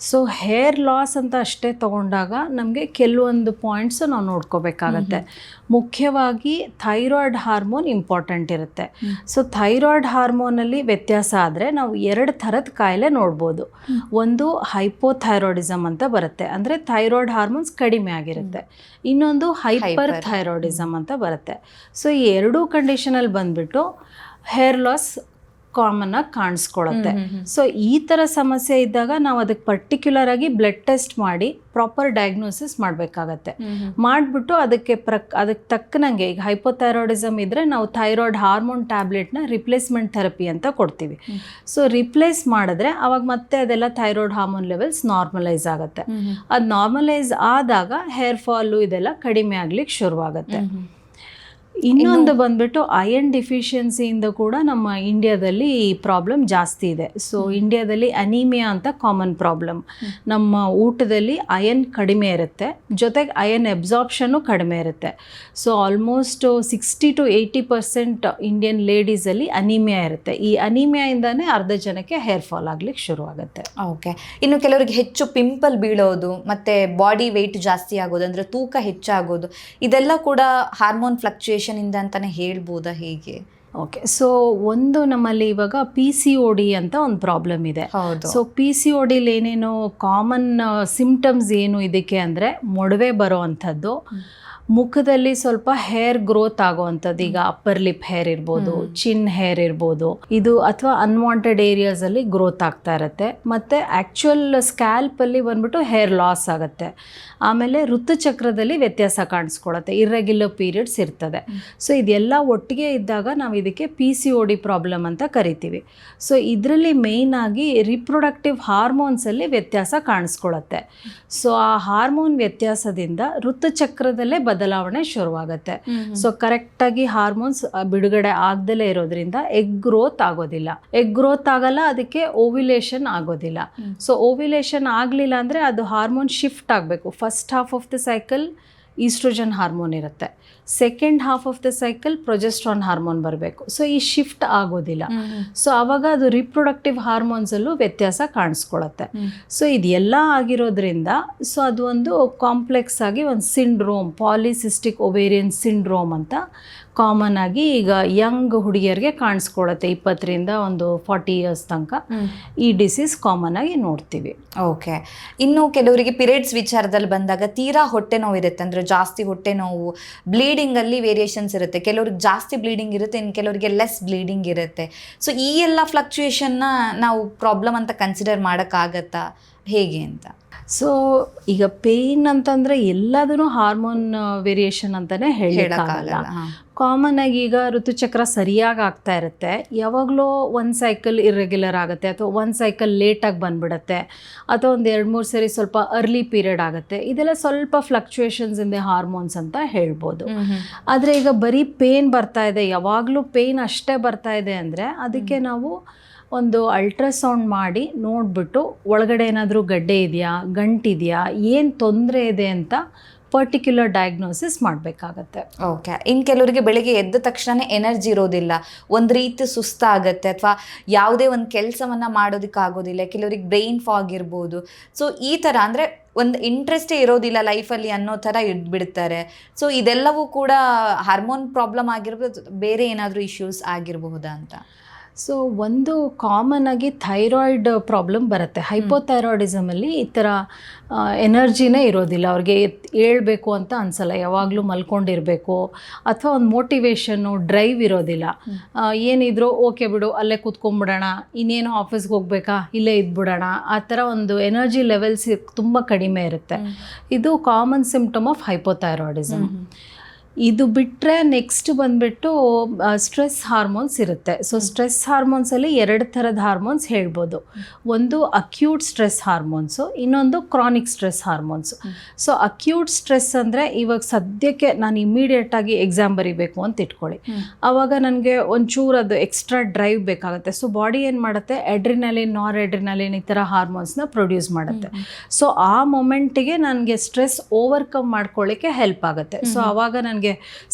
ಸೊ ಹೇರ್ ಲಾಸ್ ಅಂತ ಅಷ್ಟೇ ತಗೊಂಡಾಗ ನಮಗೆ ಕೆಲವೊಂದು ಪಾಯಿಂಟ್ಸು ನಾವು ನೋಡ್ಕೋಬೇಕಾಗತ್ತೆ. ಮುಖ್ಯವಾಗಿ ಥೈರಾಯ್ಡ್ ಹಾರ್ಮೋನ್ ಇಂಪಾರ್ಟೆಂಟ್ ಇರುತ್ತೆ. ಸೊ ಥೈರಾಯ್ಡ್ ಹಾರ್ಮೋನಲ್ಲಿ ವ್ಯತ್ಯಾಸ ಆದರೆ ನಾವು 2 ಥರದ ಕಾಯಿಲೆ ನೋಡ್ಬೋದು. ಒಂದು ಹೈಪೋಥೈರಾಯ್ಡಿಸಮ್ ಅಂತ ಬರುತ್ತೆ, ಅಂದರೆ ಥೈರಾಯ್ಡ್ ಹಾರ್ಮೋನ್ಸ್ ಕಡಿಮೆ ಆಗಿರುತ್ತೆ. ಇನ್ನೊಂದು ಹೈಪರ್ ಥೈರಾಯ್ಡಿಸಮ್ ಅಂತ ಬರುತ್ತೆ. ಸೊ ಈ ಎರಡೂ ಕಂಡೀಷನಲ್ಲಿ ಬಂದ್ಬಿಟ್ಟು ಹೇರ್ ಲಾಸ್ ಕಾಮನ್ ಆಗಿ ಕಾಣಿಸ್ಕೊಳ್ಳುತ್ತೆ. ಸೊ ಈ ಥರ ಸಮಸ್ಯೆ ಇದ್ದಾಗ ನಾವು ಅದಕ್ಕೆ ಪರ್ಟಿಕ್ಯುಲರ್ ಆಗಿ ಬ್ಲಡ್ ಟೆಸ್ಟ್ ಮಾಡಿ ಪ್ರಾಪರ್ ಡಯಾಗ್ನೋಸಿಸ್ ಮಾಡಬೇಕಾಗತ್ತೆ. ಮಾಡಿಬಿಟ್ಟು ಅದಕ್ಕೆ ತಕ್ಕನಂಗೆ, ಈಗ ಹೈಪೋಥೈರಾಯ್ಡಿಸಮ್ ಇದ್ದರೆ ನಾವು ಥೈರಾಯ್ಡ್ ಹಾರ್ಮೋನ್ ಟ್ಯಾಬ್ಲೆಟ್ನ ರಿಪ್ಲೇಸ್ಮೆಂಟ್ ಥೆರಪಿ ಅಂತ ಕೊಡ್ತೀವಿ. ಸೊ ರಿಪ್ಲೇಸ್ ಮಾಡಿದ್ರೆ ಅವಾಗ ಮತ್ತೆ ಅದೆಲ್ಲ ಥೈರಾಯ್ಡ್ ಹಾರ್ಮೋನ್ ಲೆವೆಲ್ಸ್ ನಾರ್ಮಲೈಸ್ ಆಗುತ್ತೆ. ಅದು ನಾರ್ಮಲೈಸ್ ಆದಾಗ ಹೇರ್ ಫಾಲು ಇದೆಲ್ಲ ಕಡಿಮೆ ಆಗ್ಲಿಕ್ಕೆ ಶುರುವಾಗುತ್ತೆ. ಇನ್ನೊಂದು ಬಂದ್ಬಿಟ್ಟು ಅಯನ್ ಡಿಫಿಷಿಯನ್ಸಿಯಿಂದ ಕೂಡ ನಮ್ಮ ಇಂಡಿಯಾದಲ್ಲಿ ಈ ಪ್ರಾಬ್ಲಮ್ ಜಾಸ್ತಿ ಇದೆ. ಸೊ ಇಂಡಿಯಾದಲ್ಲಿ ಅನೀಮಿಯಾ ಅಂತ ಕಾಮನ್ ಪ್ರಾಬ್ಲಮ್. ನಮ್ಮ ಊಟದಲ್ಲಿ ಅಯನ್ ಕಡಿಮೆ ಇರುತ್ತೆ, ಜೊತೆಗೆ ಅಯನ್ ಅಬ್ಸಾರ್ಪ್ಷನ್ನು ಕಡಿಮೆ ಇರುತ್ತೆ. ಸೊ ಆಲ್ಮೋಸ್ಟ್ 60 to 80% ಇಂಡಿಯನ್ ಲೇಡೀಸಲ್ಲಿ ಅನೀಮಿಯಾ ಇರುತ್ತೆ. ಈ ಅನೀಮಿಯಾಯಿಂದನೇ ಅರ್ಧ ಜನಕ್ಕೆ ಹೇರ್ ಫಾಲ್ ಆಗ್ಲಿಕ್ಕೆ ಶುರುವಾಗುತ್ತೆ. ಓಕೆ. ಇನ್ನು ಕೆಲವರಿಗೆ ಹೆಚ್ಚು ಪಿಂಪಲ್ ಬೀಳೋದು ಮತ್ತು ಬಾಡಿ ವೆಯ್ಟ್ ಜಾಸ್ತಿ ಆಗೋದು, ಅಂದರೆ ತೂಕ ಹೆಚ್ಚಾಗೋದು, ಇದೆಲ್ಲ ಕೂಡ ಹಾರ್ಮೋನ್ ಫ್ಲಕ್ಚುಯೇಷನ್ ಇಂದ ಅಂತಾನೆ ಹೇಳ್ಬೋದಾ, ಹೇಗೆ? ಓಕೆ. ಸೊ ಒಂದು ನಮ್ಮಲ್ಲಿ ಇವಾಗ PCOD ಅಂತ ಒಂದು ಪ್ರಾಬ್ಲಮ್ ಇದೆ. ಸೊ PCODಲಿ ಏನೇನು ಕಾಮನ್ ಸಿಂಪ್ಟಮ್ಸ್ ಏನು ಇದಕ್ಕೆ ಅಂದರೆ ಮೊಡವೆ ಬರೋ ಅಂಥದ್ದು, ಮುಖದಲ್ಲಿ ಸ್ವಲ್ಪ ಹೇರ್ ಗ್ರೋತ್ ಆಗುವಂಥದ್ದು, ಈಗ ಅಪ್ಪರ್ ಲಿಪ್ ಹೇರ್ ಇರ್ಬೋದು, ಚಿನ್ ಹೇರ್ ಇರ್ಬೋದು, ಇದು ಅಥವಾ ಅನ್ವಾಂಟೆಡ್ ಏರಿಯಾಸಲ್ಲಿ ಗ್ರೋತ್ ಆಗ್ತಾ ಇರುತ್ತೆ. ಮತ್ತು ಆ್ಯಕ್ಚುಯಲ್ ಸ್ಕ್ಯಾಲ್ಪಲ್ಲಿ ಬಂದ್ಬಿಟ್ಟು ಹೇರ್ ಲಾಸ್ ಆಗುತ್ತೆ. ಆಮೇಲೆ ಋತುಚಕ್ರದಲ್ಲಿ ವ್ಯತ್ಯಾಸ ಕಾಣಿಸ್ಕೊಳತ್ತೆ, ಇರ್ರೆಗ್ಯುಲರ್ ಪೀರಿಯಡ್ಸ್ ಇರ್ತದೆ. ಸೊ ಇದೆಲ್ಲ ಒಟ್ಟಿಗೆ ಇದ್ದಾಗ ನಾವು ಇದಕ್ಕೆ PCOD ಪ್ರಾಬ್ಲಮ್ ಅಂತ ಕರಿತೀವಿ. ಸೊ ಇದರಲ್ಲಿ ಮೇಯ್ನಾಗಿ ರಿಪ್ರೊಡಕ್ಟಿವ್ ಹಾರ್ಮೋನ್ಸಲ್ಲಿ ವ್ಯತ್ಯಾಸ ಕಾಣಿಸ್ಕೊಳತ್ತೆ. ಸೊ ಆ ಹಾರ್ಮೋನ್ ವ್ಯತ್ಯಾಸದಿಂದ ಋತುಚಕ್ರದಲ್ಲೇ ಬದಲಾವಣೆ ಶುರುವಾಗುತ್ತೆ. ಸೊ ಕರೆಕ್ಟಾಗಿ ಹಾರ್ಮೋನ್ಸ್ ಬಿಡುಗಡೆ ಆಗದಲ್ಲೇ ಇರೋದ್ರಿಂದ ಎಗ್ ಗ್ರೋತ್ ಆಗೋದಿಲ್ಲ. ಎಗ್ ಗ್ರೋತ್ ಆಗಲ್ಲ, ಅದಕ್ಕೆ ಓವ್ಯುಲೇಷನ್ ಆಗೋದಿಲ್ಲ. ಸೊ ಓವ್ಯುಲೇಷನ್ ಆಗಲಿಲ್ಲ ಅಂದರೆ ಅದು ಹಾರ್ಮೋನ್ ಶಿಫ್ಟ್ ಆಗಬೇಕು. First half of the cycle oestrogen hormone ಇರುತ್ತೆ, second half of the cycle progesterone hormone ಬರಬೇಕು. ಸೊ ಈ ಶಿಫ್ಟ್ ಆಗೋದಿಲ್ಲ. ಸೊ ಆವಾಗ ಅದು ರಿಪ್ರೊಡಕ್ಟಿವ್ ಹಾರ್ಮೋನ್ಸಲ್ಲೂ ವ್ಯತ್ಯಾಸ ಕಾಣಿಸ್ಕೊಳತ್ತೆ. ಸೊ ಇದೆಲ್ಲ ಆಗಿರೋದ್ರಿಂದ ಸೊ ಅದು ಒಂದು ಕಾಂಪ್ಲೆಕ್ಸ್ ಆಗಿ ಒಂದು ಸಿಂಡ್ರೋಮ್, ಪಾಲಿಸಿಸ್ಟಿಕ್ ಒವೇರಿಯನ್ ಸಿಂಡ್ರೋಮ್ ಅಂತ ಕಾಮನ್ ಆಗಿ ಈಗ ಯಂಗ್ ಹುಡುಗಿಯರಿಗೆ ಕಾಣಿಸ್ಕೊಳತ್ತೆ. 20ರಿಂದ ಒಂದು 40 ಇಯರ್ಸ್ ತನಕ ಈ ಡಿಸೀಸ್ ಕಾಮನ್ ಆಗಿ ನೋಡ್ತೀವಿ. ಓಕೆ. ಇನ್ನು ಕೆಲವರಿಗೆ ಪಿರಿಯಡ್ಸ್ ವಿಚಾರದಲ್ಲಿ ಬಂದಾಗ ತೀರಾ ಹೊಟ್ಟೆ ನೋವು ಇರುತ್ತೆ, ಅಂದರೆ ಜಾಸ್ತಿ ಹೊಟ್ಟೆ ನೋವು, ಬ್ಲೀಡಿಂಗಲ್ಲಿ ವೇರಿಯೇಷನ್ಸ್ ಇರುತ್ತೆ. ಕೆಲವ್ರಿಗೆ ಜಾಸ್ತಿ ಬ್ಲೀಡಿಂಗ್ ಇರುತ್ತೆ, ಇನ್ನು ಕೆಲವರಿಗೆ ಲೆಸ್ ಬ್ಲೀಡಿಂಗ್ ಇರುತ್ತೆ. ಸೊ ಈ ಎಲ್ಲ ಫ್ಲಕ್ಚುಯೇಷನ್ನ ನಾವು ಪ್ರಾಬ್ಲಮ್ ಅಂತ ಕನ್ಸಿಡರ್ ಮಾಡೋಕ್ಕಾಗತ್ತಾ, ಹೇಗೆ ಅಂತ? ಸೊ ಈಗ ಪೇಯ್ನ್ ಅಂತಂದರೆ ಎಲ್ಲದೂ ಹಾರ್ಮೋನ್ ವೇರಿಯೇಷನ್ ಅಂತಲೇ ಹೇಳೋಕ್ಕಾಗಲ್ಲ. ಕಾಮನ್ ಆಗಿ ಈಗ ಋತುಚಕ್ರ ಸರಿಯಾಗಿ ಆಗ್ತಾ ಇರುತ್ತೆ, ಯಾವಾಗಲೂ ಒಂದು ಸೈಕಲ್ ಇರ್ರೆಗ್ಯುಲರ್ ಆಗುತ್ತೆ, ಅಥವಾ ಒಂದು ಸೈಕಲ್ ಲೇಟಾಗಿ ಬಂದುಬಿಡುತ್ತೆ, ಅಥವಾ ಒಂದು 2-3 ಸರಿ ಸ್ವಲ್ಪ ಅರ್ಲಿ ಪೀರಿಯಡ್ ಆಗುತ್ತೆ. ಇದೆಲ್ಲ ಸ್ವಲ್ಪ ಫ್ಲಕ್ಚುಯೇಷನ್ಸ್ ಇನ್ ದ ಹಾರ್ಮೋನ್ಸ್ ಅಂತ ಹೇಳ್ಬೋದು. ಆದರೆ ಈಗ ಬರೀ ಪೇಯ್ನ್ ಬರ್ತಾ ಇದೆ, ಯಾವಾಗಲೂ ಪೇಯ್ನ್ ಅಷ್ಟೇ ಬರ್ತಾ ಇದೆ ಅಂದರೆ ಅದಕ್ಕೆ ನಾವು ಒಂದು ಅಲ್ಟ್ರಾಸೌಂಡ್ ಮಾಡಿ ನೋಡಿಬಿಟ್ಟು ಒಳಗಡೆ ಏನಾದರೂ ಗಡ್ಡೆ ಇದೆಯಾ, ಗಂಟಿದೆಯಾ, ಏನು ತೊಂದರೆ ಇದೆ ಅಂತ ಪರ್ಟಿಕ್ಯುಲರ್ ಡಯಾಗ್ನೋಸಿಸ್ ಮಾಡಬೇಕಾಗತ್ತೆ. ಓಕೆ. ಇನ್ನು ಕೆಲವರಿಗೆ ಬೆಳಿಗ್ಗೆ ಎದ್ದ ತಕ್ಷಣ ಎನರ್ಜಿ ಇರೋದಿಲ್ಲ, ಒಂದು ರೀತಿ ಸುಸ್ತಾಗತ್ತೆ, ಅಥವಾ ಯಾವುದೇ ಒಂದು ಕೆಲಸವನ್ನು ಮಾಡೋದಕ್ಕಾಗೋದಿಲ್ಲ. ಕೆಲವರಿಗೆ ಬ್ರೈನ್ ಫಾಗ್ ಇರ್ಬೋದು. ಸೊ ಈ ಥರ ಅಂದರೆ ಒಂದು ಇಂಟ್ರೆಸ್ಟೇ ಇರೋದಿಲ್ಲ ಲೈಫಲ್ಲಿ ಅನ್ನೋ ಥರ ಇದ್ಬಿಡ್ತಾರೆ. ಸೊ ಇದೆಲ್ಲವೂ ಕೂಡ ಹಾರ್ಮೋನ್ ಪ್ರಾಬ್ಲಮ್ ಆಗಿರ್ಬೋದು, ಬೇರೆ ಏನಾದರೂ ಇಶ್ಯೂಸ್ ಆಗಿರಬಹುದಾ ಅಂತ? ಸೊ ಒಂದು ಕಾಮನ್ ಆಗಿ ಥೈರಾಯ್ಡ್ ಪ್ರಾಬ್ಲಮ್ ಬರುತ್ತೆ. ಹೈಪೋಥೈರಾಯ್ಡಿಸಮಲ್ಲಿ ಈ ಥರ ಎನರ್ಜಿನೇ ಇರೋದಿಲ್ಲ, ಅವ್ರಿಗೆ ಏಳಬೇಕು ಅಂತ ಅನಿಸಲ್ಲ, ಯಾವಾಗಲೂ ಮಲ್ಕೊಂಡಿರಬೇಕು, ಅಥವಾ ಒಂದು ಮೋಟಿವೇಶನ್ನು, ಡ್ರೈವ್ ಇರೋದಿಲ್ಲ. ಏನಿದ್ರು ಓಕೆ ಬಿಡು, ಅಲ್ಲೇ ಕೂತ್ಕೊಂಡ್ಬಿಡೋಣ, ಇನ್ನೇನು ಆಫೀಸ್ಗೆ ಹೋಗ್ಬೇಕಾ, ಇಲ್ಲೇ ಇದ್ಬಿಡೋಣ, ಆ ಥರ ಒಂದು ಎನರ್ಜಿ ಲೆವೆಲ್ಸ್ ತುಂಬ ಕಡಿಮೆ ಇರುತ್ತೆ. ಇದು ಕಾಮನ್ ಸಿಂಪ್ಟಮ್ ಆಫ್ ಹೈಪೋಥೈರಾಯ್ಡಿಸಮ್. ಇದು ಬಿಟ್ಟರೆ ನೆಕ್ಸ್ಟ್ ಬಂದುಬಿಟ್ಟು ಸ್ಟ್ರೆಸ್ ಹಾರ್ಮೋನ್ಸ್ ಇರುತ್ತೆ. ಸೊ ಸ್ಟ್ರೆಸ್ ಹಾರ್ಮೋನ್ಸಲ್ಲಿ 2 ಥರದ ಹಾರ್ಮೋನ್ಸ್ ಹೇಳ್ಬೋದು. ಒಂದು ಅಕ್ಯೂಟ್ ಸ್ಟ್ರೆಸ್ ಹಾರ್ಮೋನ್ಸು, ಇನ್ನೊಂದು chronic stress hormones. So acute stress ಅಂದರೆ ಇವಾಗ ಸದ್ಯಕ್ಕೆ ನಾನು ಇಮಿಡಿಯೇಟಾಗಿ ಎಕ್ಸಾಮ್ ಬರೀಬೇಕು ಅಂತ ಇಟ್ಕೊಳ್ಳಿ, ಆವಾಗ ನನಗೆ ಒಂಚೂರು ಅದು ಎಕ್ಸ್ಟ್ರಾ ಡ್ರೈವ್ ಬೇಕಾಗುತ್ತೆ. ಸೊ ಬಾಡಿ ಏನು ಮಾಡುತ್ತೆ, ಎಡ್ರಿನಲಿನ್, ನಾರ್ ಎಡ್ರಿನಲಿನ್ ಈ ಥರ ಹಾರ್ಮೋನ್ಸ್ನ ಪ್ರೊಡ್ಯೂಸ್ ಮಾಡುತ್ತೆ. ಸೊ ಆ ಮೊಮೆಂಟಿಗೆ ನನಗೆ ಸ್ಟ್ರೆಸ್ ಓವರ್ಕಮ್ ಮಾಡ್ಕೊಳ್ಳಿಕ್ಕೆ ಹೆಲ್ಪ್ ಆಗುತ್ತೆ. ಸೊ ಆವಾಗ ನನಗೆ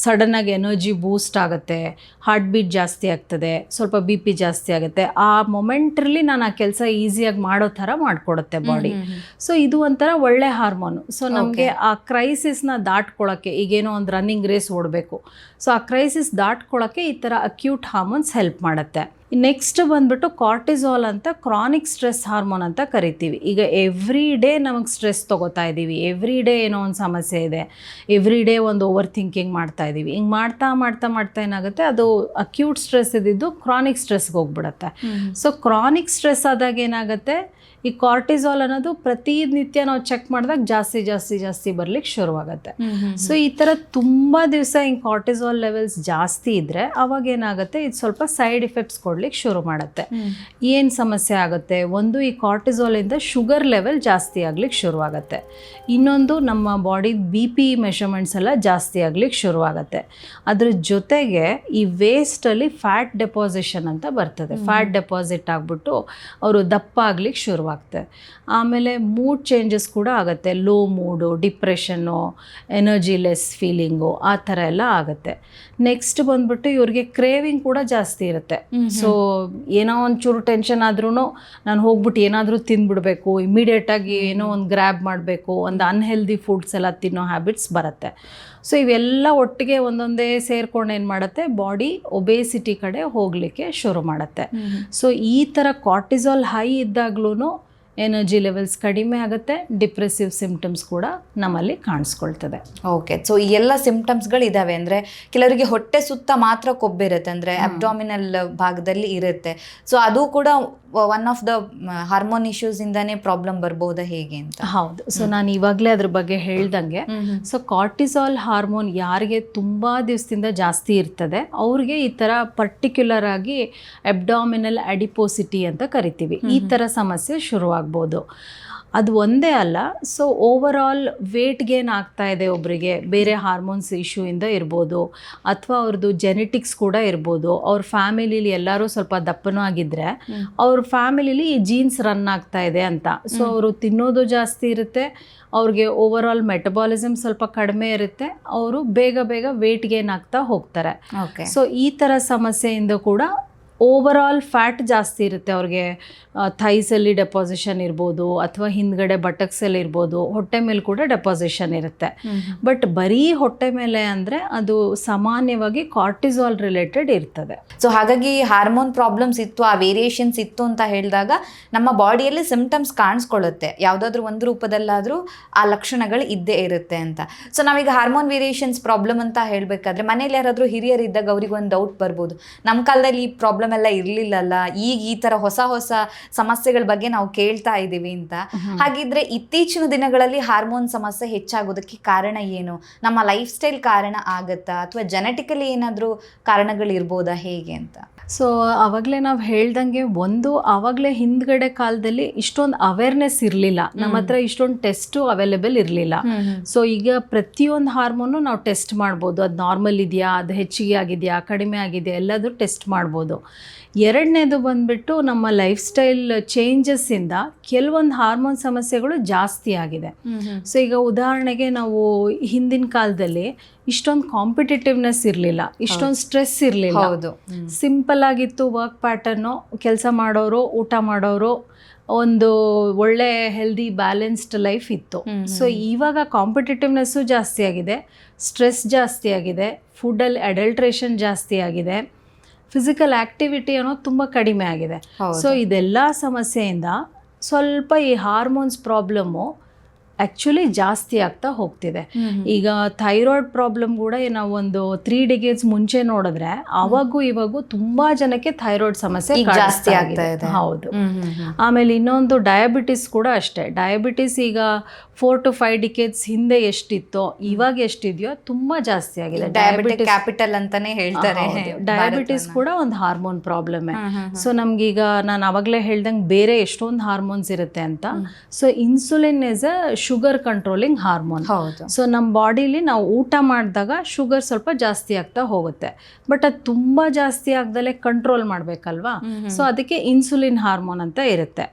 ಸಡನ್ನಾಗಿ ಎನರ್ಜಿ ಬೂಸ್ಟ್ ಆಗುತ್ತೆ, ಹಾರ್ಟ್ ಬೀಟ್ ಜಾಸ್ತಿ ಆಗ್ತದೆ, ಸ್ವಲ್ಪ BP ಜಾಸ್ತಿ ಆಗುತ್ತೆ. ಆ ಮೊಮೆಂಟ್ರಲ್ಲಿ ನಾನು ಆ ಕೆಲಸ ಈಸಿಯಾಗಿ ಮಾಡೋ ಥರ ಮಾಡಿಕೊಡುತ್ತೆ ಬಾಡಿ. ಸೊ ಇದು ಒಂಥರ ಒಳ್ಳೆ ಹಾರ್ಮೋನು. ಸೊ ನಮಗೆ ಆ ಕ್ರೈಸಿಸ್ನ ದಾಟ್ಕೊಳ್ಳೋಕ್ಕೆ, ಈಗೇನೋ ಒಂದು ರನ್ನಿಂಗ್ ರೇಸ್ ಓಡಬೇಕು, ಸೊ ಆ ಕ್ರೈಸಿಸ್ ದಾಟ್ಕೊಳ್ಳೋಕ್ಕೆ ಈ ಥರ ಅಕ್ಯೂಟ್ ಹಾರ್ಮೋನ್ಸ್ ಹೆಲ್ಪ್ ಮಾಡುತ್ತೆ. ನೆಕ್ಸ್ಟ್ ಬಂದ್ಬಿಟ್ಟು ಕಾರ್ಟಿಸಾಲ್ ಅಂತ ಕ್ರಾನಿಕ್ ಸ್ಟ್ರೆಸ್ ಹಾರ್ಮೋನ್ ಅಂತ ಕರಿತೀವಿ. ಈಗ ಎವ್ರಿ ಡೇ ನಮಗೆ ಸ್ಟ್ರೆಸ್ ತೊಗೋತಾ ಇದ್ದೀವಿ, ಎವ್ರಿ ಡೇ ಏನೋ ಒಂದು ಸಮಸ್ಯೆ ಇದೆ, ಎವ್ರಿ ಡೇ ಒಂದು ಓವರ್ ಥಿಂಕಿಂಗ್ ಮಾಡ್ತಾ ಇದ್ದೀವಿ. ಹಿಂಗೆ ಮಾಡ್ತಾ ಮಾಡ್ತಾ ಮಾಡ್ತಾ ಏನಾಗುತ್ತೆ, ಅದು ಅಕ್ಯೂಟ್ ಸ್ಟ್ರೆಸ್ ಇದ್ದಿದ್ದು ಕ್ರಾನಿಕ್ ಸ್ಟ್ರೆಸ್ಗೆ ಹೋಗ್ಬಿಡುತ್ತೆ. ಸೊ ಕ್ರಾನಿಕ್ ಸ್ಟ್ರೆಸ್ ಆದಾಗ ಏನಾಗುತ್ತೆ, ಈ ಕಾರ್ಟಿಸಾಲ್ ಅನ್ನೋದು ಪ್ರತಿನಿತ್ಯ ನಾವು ಚೆಕ್ ಮಾಡಿದಾಗ ಜಾಸ್ತಿ ಜಾಸ್ತಿ ಜಾಸ್ತಿ ಬರ್ಲಿಕ್ಕೆ ಶುರುವಾಗುತ್ತೆ. ಸೊ ಈ ಥರ ತುಂಬ ದಿವಸ ಹಿಂಗೆ ಕಾರ್ಟಿಸಾಲ್ ಲೆವೆಲ್ಸ್ ಜಾಸ್ತಿ ಇದ್ದರೆ ಅವಾಗ ಏನಾಗುತ್ತೆ, ಇದು ಸ್ವಲ್ಪ ಸೈಡ್ ಇಫೆಕ್ಟ್ಸ್ ಕೊಡ್ಲಿಕ್ಕೆ ಶುರು ಮಾಡುತ್ತೆ. ಏನು ಸಮಸ್ಯೆ ಆಗುತ್ತೆ, ಒಂದು ಈ ಕಾರ್ಟಿಸಾಲಿಂದ ಶುಗರ್ ಲೆವೆಲ್ ಜಾಸ್ತಿ ಆಗ್ಲಿಕ್ಕೆ ಶುರುವಾಗುತ್ತೆ, ಇನ್ನೊಂದು ನಮ್ಮ ಬಾಡಿ BP ಮೆಷರ್ಮೆಂಟ್ಸ್ ಎಲ್ಲ ಜಾಸ್ತಿ ಆಗ್ಲಿಕ್ಕೆ ಶುರುವಾಗುತ್ತೆ. ಅದ್ರ ಜೊತೆಗೆ ಈ ವೇಸ್ಟಲ್ಲಿ ಫ್ಯಾಟ್ ಡೆಪಾಸಿಷನ್ ಅಂತ ಬರ್ತದೆ. ಫ್ಯಾಟ್ ಡೆಪಾಸಿಟ್ ಆಗಿಬಿಟ್ಟು ಅವರು ದಪ್ಪ ಆಗ್ಲಿಕ್ಕೆ ಶುರುವಾಗುತ್ತೆ. ಆಮೇಲೆ ಮೂಡ್ ಚೇಂಜಸ್ ಕೂಡ ಆಗುತ್ತೆ, ಲೋ ಮೂಡು, ಡಿಪ್ರೆಷನ್ನು, ಎನರ್ಜಿ ಲೆಸ್ ಫೀಲಿಂಗು, ಆ ಥರ ಎಲ್ಲ ಆಗುತ್ತೆ. ನೆಕ್ಸ್ಟ್ ಬಂದ್ಬಿಟ್ಟು ಇವ್ರಿಗೆ ಕ್ರೇವಿಂಗ್ ಕೂಡ ಜಾಸ್ತಿ ಇರುತ್ತೆ. ಸೊ ಏನೋ ಒಂಚೂರು ಟೆನ್ಷನ್ ಆದ್ರೂ ನಾನು ಹೋಗ್ಬಿಟ್ಟು ಏನಾದರೂ ತಿಂದ್ಬಿಡಬೇಕು, ಇಮಿಡಿಯೇಟಾಗಿ ಏನೋ ಒಂದು ಗ್ರ್ಯಾಬ್ ಮಾಡಬೇಕು, ಒಂದು ಅನ್ಹೆಲ್ದಿ ಫುಡ್ಸ್ ಎಲ್ಲ ತಿನ್ನೋ ಹ್ಯಾಬಿಟ್ಸ್ ಬರುತ್ತೆ. ಸೊ ಇವೆಲ್ಲ ಒಟ್ಟಿಗೆ ಒಂದೊಂದೇ ಸೇರ್ಕೊಂಡು ಏನು ಮಾಡುತ್ತೆ, ಬಾಡಿ ಒಬೇಸಿಟಿ ಕಡೆ ಹೋಗಲಿಕ್ಕೆ ಶುರು ಮಾಡುತ್ತೆ. ಸೊ ಈ ಥರ ಕಾರ್ಟಿಸಾಲ್ ಹೈ ಇದ್ದಾಗ್ಲೂ ಎನರ್ಜಿ ಲೆವೆಲ್ಸ್ ಕಡಿಮೆ ಆಗುತ್ತೆ, ಡಿಪ್ರೆಸಿವ್ ಸಿಂಪ್ಟಮ್ಸ್ ಕೂಡ ನಮ್ಮಲ್ಲಿ ಕಾಣಿಸ್ಕೊಳ್ತದೆ. ಓಕೆ, ಸೊ ಈ ಎಲ್ಲ ಸಿಂಪ್ಟಮ್ಸ್ಗಳು ಇದಾವೆ ಅಂದರೆ ಕೆಲವರಿಗೆ ಹೊಟ್ಟೆ ಸುತ್ತ ಮಾತ್ರ ಕೊಬ್ಬಿರುತ್ತೆ, ಅಂದರೆ ಅಬ್ಡಾಮಿನಲ್ ಭಾಗದಲ್ಲಿ ಇರುತ್ತೆ. ಸೊ ಅದು ಕೂಡ one of the hormone issues ಇಂದಾನೇ ಪ್ರಾಬ್ಲಮ್ ಬರ್ಬೋದಾ ಹೇಗೆ ಅಂತ? ಹೌದು. ಸೊ ನಾನು ಇವಾಗಲೇ ಅದ್ರ ಬಗ್ಗೆ ಹೇಳ್ದಂಗೆ, ಸೊ ಕಾರ್ಟಿಸಾಲ್ ಹಾರ್ಮೋನ್ ಯಾರಿಗೆ ತುಂಬ ದಿವಸದಿಂದ ಜಾಸ್ತಿ ಇರ್ತದೆ ಅವ್ರಿಗೆ ಈ ಥರ ಪರ್ಟಿಕ್ಯುಲರ್ ಆಗಿ ಅಬ್ಡಾಮಿನಲ್ ಅಡಿಪೋಸಿಟಿ ಅಂತ ಕರಿತೀವಿ, ಈ ಥರ ಸಮಸ್ಯೆ ಶುರುವಾಗ್ಬೋದು. ಅದು ಒಂದೇ ಅಲ್ಲ, so over all weight gain ಆಗ್ತಾ ಇದೆ ಒಬ್ಬರಿಗೆ, ಬೇರೆ ಹಾರ್ಮೋನ್ಸ್ ಇಶ್ಯೂಯಿಂದ ಇರ್ಬೋದು, ಅಥವಾ ಅವ್ರದ್ದು ಜೆನೆಟಿಕ್ಸ್ ಕೂಡ ಇರ್ಬೋದು. ಅವ್ರ ಫ್ಯಾಮಿಲಿಲಿ ಎಲ್ಲರೂ ಸ್ವಲ್ಪ ದಪ್ಪನೂ ಆಗಿದ್ದರೆ ಅವ್ರ ಫ್ಯಾಮಿಲಿಲಿ ಈ ಜೀನ್ಸ್ ರನ್ ಆಗ್ತಾ ಇದೆ ಅಂತ. ಸೊ ಅವರು ತಿನ್ನೋದು ಜಾಸ್ತಿ ಇರುತ್ತೆ, ಅವ್ರಿಗೆ ಓವರ್ ಆಲ್ ಮೆಟಬಾಲಿಸಮ್ ಸ್ವಲ್ಪ ಕಡಿಮೆ ಇರುತ್ತೆ, ಅವರು ಬೇಗ ಬೇಗ ವೇಟ್ ಗೇನ್ ಆಗ್ತಾ ಹೋಗ್ತಾರೆ. ಸೊ ಈ ಥರ ಸಮಸ್ಯೆಯಿಂದ ಕೂಡ ಓವರ್ ಆಲ್ ಫ್ಯಾಟ್ ಜಾಸ್ತಿ ಇರುತ್ತೆ ಅವ್ರಿಗೆ. ಥೈಸಲ್ಲಿ ಡೆಪಾಸಿಷನ್ ಇರ್ಬೋದು, ಅಥವಾ ಹಿಂದ್ಗಡೆ ಬಟಕ್ಸಲ್ಲಿ ಇರ್ಬೋದು, ಹೊಟ್ಟೆ ಮೇಲೆ ಕೂಡ ಡೆಪಾಸಿಷನ್ ಇರುತ್ತೆ. ಬಟ್ ಬರೀ ಹೊಟ್ಟೆ ಮೇಲೆ ಅಂದರೆ ಅದು ಸಾಮಾನ್ಯವಾಗಿ ಕಾರ್ಟಿಸಾಲ್ ರಿಲೇಟೆಡ್ ಇರ್ತದೆ. ಸೊ ಹಾಗಾಗಿ ಹಾರ್ಮೋನ್ ಪ್ರಾಬ್ಲಮ್ಸ್ ಇತ್ತು, ಆ ವೇರಿಯೇಷನ್ಸ್ ಇತ್ತು ಅಂತ ಹೇಳಿದಾಗ ನಮ್ಮ ಬಾಡಿಯಲ್ಲಿ ಸಿಂಪ್ಟಮ್ಸ್ ಕಾಣಿಸ್ಕೊಳ್ಳುತ್ತೆ, ಯಾವುದಾದ್ರೂ ಒಂದು ರೂಪದಲ್ಲಾದರೂ ಆ ಲಕ್ಷಣಗಳು ಇದ್ದೇ ಇರುತ್ತೆ ಅಂತ. ಸೊ ನಾವೀಗ ಹಾರ್ಮೋನ್ ವೇರಿಯೇಷನ್ಸ್ ಪ್ರಾಬ್ಲಮ್ ಅಂತ ಹೇಳಬೇಕಾದ್ರೆ ಮನೇಲಿ ಯಾರಾದರೂ ಹಿರಿಯರಿದ್ದಾಗ ಅವ್ರಿಗೆ ಒಂದು ಡೌಟ್ ಬರ್ಬೋದು, ನಮ್ಮ ಕಾಲದಲ್ಲಿ ಈ ಪ್ರಾಬ್ಲಮ್ ಎಲ್ಲ ಇರಲಿಲ್ಲಲ್ಲ, ಈಗ ಈ ಥರ ಹೊಸ ಹೊಸ ಸಮಸ್ಯೆಗಳ ಬಗ್ಗೆ ನಾವು ಕೇಳ್ತಾ ಇದ್ದೀವಿ ಅಂತ. ಹಾಗಿದ್ರೆ ಇತ್ತೀಚಿನ ದಿನಗಳಲ್ಲಿ ಹಾರ್ಮೋನ್ ಸಮಸ್ಯೆ ಹೆಚ್ಚಾಗೋದಕ್ಕೆ ಕಾರಣ ಏನು? ನಮ್ಮ ಲೈಫ್ ಸ್ಟೈಲ್ ಕಾರಣ ಆಗತ್ತಾ, ಅಥವಾ ಜೆನೆಟಿಕಲಿ ಏನಾದರೂ ಕಾರಣಗಳಿರ್ಬೋದಾ ಹೇಗೆ ಅಂತ? ಸೊ ಆವಾಗಲೇ ನಾವು ಹೇಳ್ದಂಗೆ, ಒಂದು ಆವಾಗಲೇ ಹಿಂದ್ಗಡೆ ಕಾಲದಲ್ಲಿ ಇಷ್ಟೊಂದು ಅವೇರ್ನೆಸ್ ಇರಲಿಲ್ಲ, ನಮ್ಮ ಹತ್ರ ಇಷ್ಟೊಂದು ಟೆಸ್ಟು ಅವೈಲೇಬಲ್ ಇರಲಿಲ್ಲ. ಸೊ ಈಗ ಪ್ರತಿಯೊಂದು ಹಾರ್ಮೋನು ನಾವು ಟೆಸ್ಟ್ ಮಾಡ್ಬೋದು, ಅದು ನಾರ್ಮಲ್ ಇದೆಯಾ, ಅದು ಹೆಚ್ಚಿಗೆ ಆಗಿದೆಯಾ, ಕಡಿಮೆ ಆಗಿದೆಯಾ, ಎಲ್ಲದೂ ಟೆಸ್ಟ್ ಮಾಡ್ಬೋದು. ಎರಡನೇದು ಬಂದ್ಬಿಟ್ಟು ನಮ್ಮ ಲೈಫ್ ಸ್ಟೈಲ್ ಚೇಂಜಸ್ಸಿಂದ ಕೆಲವೊಂದು ಹಾರ್ಮೋನ್ ಸಮಸ್ಯೆಗಳು ಜಾಸ್ತಿ ಆಗಿದೆ. ಸೊ ಈಗ ಉದಾಹರಣೆಗೆ ನಾವು ಹಿಂದಿನ ಕಾಲದಲ್ಲಿ ಇಷ್ಟೊಂದು ಕಾಂಪಿಟೇಟಿವ್ನೆಸ್ ಇರಲಿಲ್ಲ, ಇಷ್ಟೊಂದು ಸ್ಟ್ರೆಸ್ ಇರಲಿಲ್ಲ, ಸಿಂಪಲ್ ಆಗಿತ್ತು ವರ್ಕ್ ಪ್ಯಾಟರ್ನು, ಕೆಲಸ ಮಾಡೋರು, ಊಟ ಮಾಡೋರು, ಒಂದು ಒಳ್ಳೆ ಹೆಲ್ದಿ ಬ್ಯಾಲೆನ್ಸ್ಡ್ ಲೈಫ್ ಇತ್ತು. ಸೊ ಇವಾಗ ಕಾಂಪಿಟೇಟಿವ್ನೆಸ್ಸು ಜಾಸ್ತಿ ಆಗಿದೆ, ಸ್ಟ್ರೆಸ್ ಜಾಸ್ತಿ ಆಗಿದೆ, ಫುಡ್ಡಲ್ಲಿ ಅಡಲ್ಟ್ರೇಷನ್ ಜಾಸ್ತಿ ಆಗಿದೆ, ಫಿಸಿಕಲ್ ಆ್ಯಕ್ಟಿವಿಟಿ ಅನ್ನೋದು ತುಂಬ ಕಡಿಮೆ ಆಗಿದೆ. ಸೊ ಇದೆಲ್ಲ ಸಮಸ್ಯೆಯಿಂದ ಸ್ವಲ್ಪ ಈ ಹಾರ್ಮೋನ್ಸ್ ಪ್ರಾಬ್ಲಮ್ಮು ಆ್ಯಕ್ಚುಲಿ ಜಾಸ್ತಿ ಆಗ್ತಾ ಹೋಗ್ತಿದೆ. ಈಗ ಥೈರಾಯ್ಡ್ ಪ್ರಾಬ್ಲಮ್ ಕೂಡ ನಾವು ಒಂದು 3 decades ಮುಂಚೆ ನೋಡಿದ್ರೆ ಅವಾಗೂ ಇವಾಗೂ ತುಂಬಾ ಜನಕ್ಕೆ ಥೈರಾಯ್ಡ್ ಸಮಸ್ಯೆ ಜಾಸ್ತಿ ಆಗ್ತಾ ಇದೆ. ಹೌದು. ಆಮೇಲೆ ಇನ್ನೊಂದು ಡಯಾಬಿಟಿಸ್ ಕೂಡ ಅಷ್ಟೇ. ಡಯಾಬಿಟಿಸ್ ಈಗ 4 to 5 decades ಹಿಂದೆ ಎಷ್ಟಿತ್ತೋ ಇವಾಗ ಎಷ್ಟಿದೆಯೋ ತುಂಬಾ ಜಾಸ್ತಿ ಆಗಿದೆ. ಡಯಾಬಿಟಿಕ್ ಕ್ಯಾಪಿಟಲ್ ಅಂತಾನೆ ಹೇಳ್ತಾರೆ. ಡಯಾಬಿಟಿಸ್ ಕೂಡ ಒಂದು ಹಾರ್ಮೋನ್ ಪ್ರಾಬ್ಲಮ್. ಸೊ ನಮ್ಗೀಗ ನಾನು ಅವಾಗಲೇ ಹೇಳ್ದಂಗೆ ಬೇರೆ ಎಷ್ಟೊಂದು ಹಾರ್ಮೋನ್ಸ್ ಇರುತ್ತೆ ಅಂತ. So insulin is a sugar controlling hormone. So ನಮ್ಮ ಬಾಡಿಲಿ ನಾವು ಊಟ ಮಾಡಿದಾಗ ಶುಗರ್ ಸ್ವಲ್ಪ ಜಾಸ್ತಿ ಆಗ್ತಾ ಹೋಗುತ್ತೆ, ಬಟ್ ಅದು ತುಂಬ ಜಾಸ್ತಿ ಆಗ್ದಲೇ ಕಂಟ್ರೋಲ್ ಮಾಡಬೇಕಲ್ವಾ. ಸೊ ಅದಕ್ಕೆ ಇನ್ಸುಲಿನ್ ಹಾರ್ಮೋನ್ ಅಂತ ಇರುತ್ತೆ.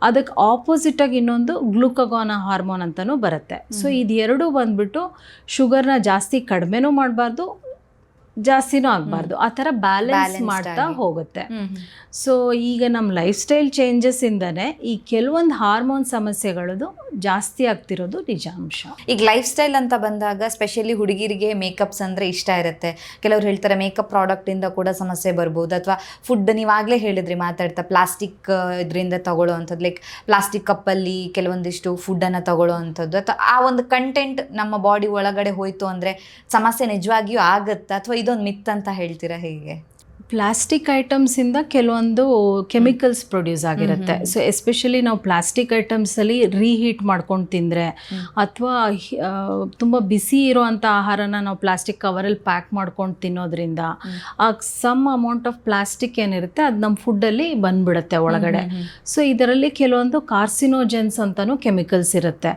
ಅದಕ್ಕೆ ಆಪೋಸಿಟ್ ಆಗಿ ಇನ್ನೊಂದು ಗ್ಲೂಕಗಾನ್ ಹಾರ್ಮೋನ್ ಅಂತಲೂ ಬರುತ್ತೆ. ಸೊ ಇದೆರಡು ಬಂದ್ಬಿಟ್ಟು ಶುಗರ್ನ ಜಾಸ್ತಿ ಕಡಿಮೆನೂ ಮಾಡಬಾರ್ದು, ಜಾಸ್ತಿನೂ ಆಗಬಾರ್ದು, ಆ ಥರ ಬ್ಯಾಲೆನ್ಸ್ ಮಾಡ್ತಾ ಹೋಗುತ್ತೆ. ಸೊ ಈಗ ನಮ್ಮ ಲೈಫ್ ಸ್ಟೈಲ್ ಚೇಂಜಸ್ ಇಂದನೇ ಈ ಕೆಲವೊಂದು ಹಾರ್ಮೋನ್ ಸಮಸ್ಯೆಗಳದು ಜಾಸ್ತಿ ಆಗ್ತಿರೋದು ನಿಜಾಂಶ. ಈಗ ಲೈಫ್ ಸ್ಟೈಲ್ ಅಂತ ಬಂದಾಗ ಸ್ಪೆಷಲಿ ಹುಡುಗಿರಿಗೆ ಮೇಕಪ್ಸ್ ಅಂದರೆ ಇಷ್ಟ ಇರುತ್ತೆ. ಕೆಲವ್ರು ಹೇಳ್ತಾರೆ ಮೇಕಪ್ ಪ್ರಾಡಕ್ಟಿಂದ ಕೂಡ ಸಮಸ್ಯೆ ಬರ್ಬೋದು, ಅಥವಾ ಫುಡ್ ನೀವಾಗಲೇ ಹೇಳಿದ್ರಿ ಮಾತಾಡ್ತಾ ಪ್ಲಾಸ್ಟಿಕ್ ಇದರಿಂದ ತಗೊಳ್ಳೋ ಅಂಥದ್ದು, ಲೈಕ್ ಪ್ಲಾಸ್ಟಿಕ್ ಕಪ್ಪಲ್ಲಿ ಕೆಲವೊಂದಿಷ್ಟು ಫುಡ್ಡನ್ನು ತಗೊಳ್ಳೋ ಅಂಥದ್ದು, ಅಥವಾ ಆ ಒಂದು ಕಂಟೆಂಟ್ ನಮ್ಮ ಬಾಡಿ ಒಳಗಡೆ ಹೋಯಿತು ಅಂದರೆ ಸಮಸ್ಯೆ ನಿಜವಾಗಿಯೂ ಆಗುತ್ತಾ, ಅಥವಾ ಇದೊಂದು ಮಿತ್ ಅಂತ ಹೇಳ್ತೀರಾ ಹೇಗೆ? ಪ್ಲಾಸ್ಟಿಕ್ ಐಟಮ್ಸಿಂದ ಕೆಲವೊಂದು ಕೆಮಿಕಲ್ಸ್ ಪ್ರೊಡ್ಯೂಸ್ ಆಗಿರುತ್ತೆ. ಸೊ ಎಸ್ಪೆಷಲಿ ನಾವು ಪ್ಲಾಸ್ಟಿಕ್ ಐಟಮ್ಸಲ್ಲಿ ರೀಹೀಟ್ ಮಾಡ್ಕೊಂಡು ತಿಂದರೆ, ಅಥವಾ ತುಂಬ ಬಿಸಿ ಇರೋವಂಥ ಆಹಾರನ ನಾವು ಪ್ಲಾಸ್ಟಿಕ್ ಕವರಲ್ಲಿ ಪ್ಯಾಕ್ ಮಾಡ್ಕೊಂಡು ತಿನ್ನೋದ್ರಿಂದ ಆ ಸಮ್ ಅಮೌಂಟ್ ಆಫ್ ಪ್ಲಾಸ್ಟಿಕ್ ಏನಿರುತ್ತೆ ಅದು ನಮ್ಮ ಫುಡ್ಡಲ್ಲಿ ಬಂದ್ಬಿಡುತ್ತೆ ಒಳಗಡೆ. ಸೊ ಇದರಲ್ಲಿ ಕೆಲವೊಂದು ಕಾರ್ಸಿನೋಜೆನ್ಸ್ ಅಂತಲೂ ಕೆಮಿಕಲ್ಸ್ ಇರುತ್ತೆ.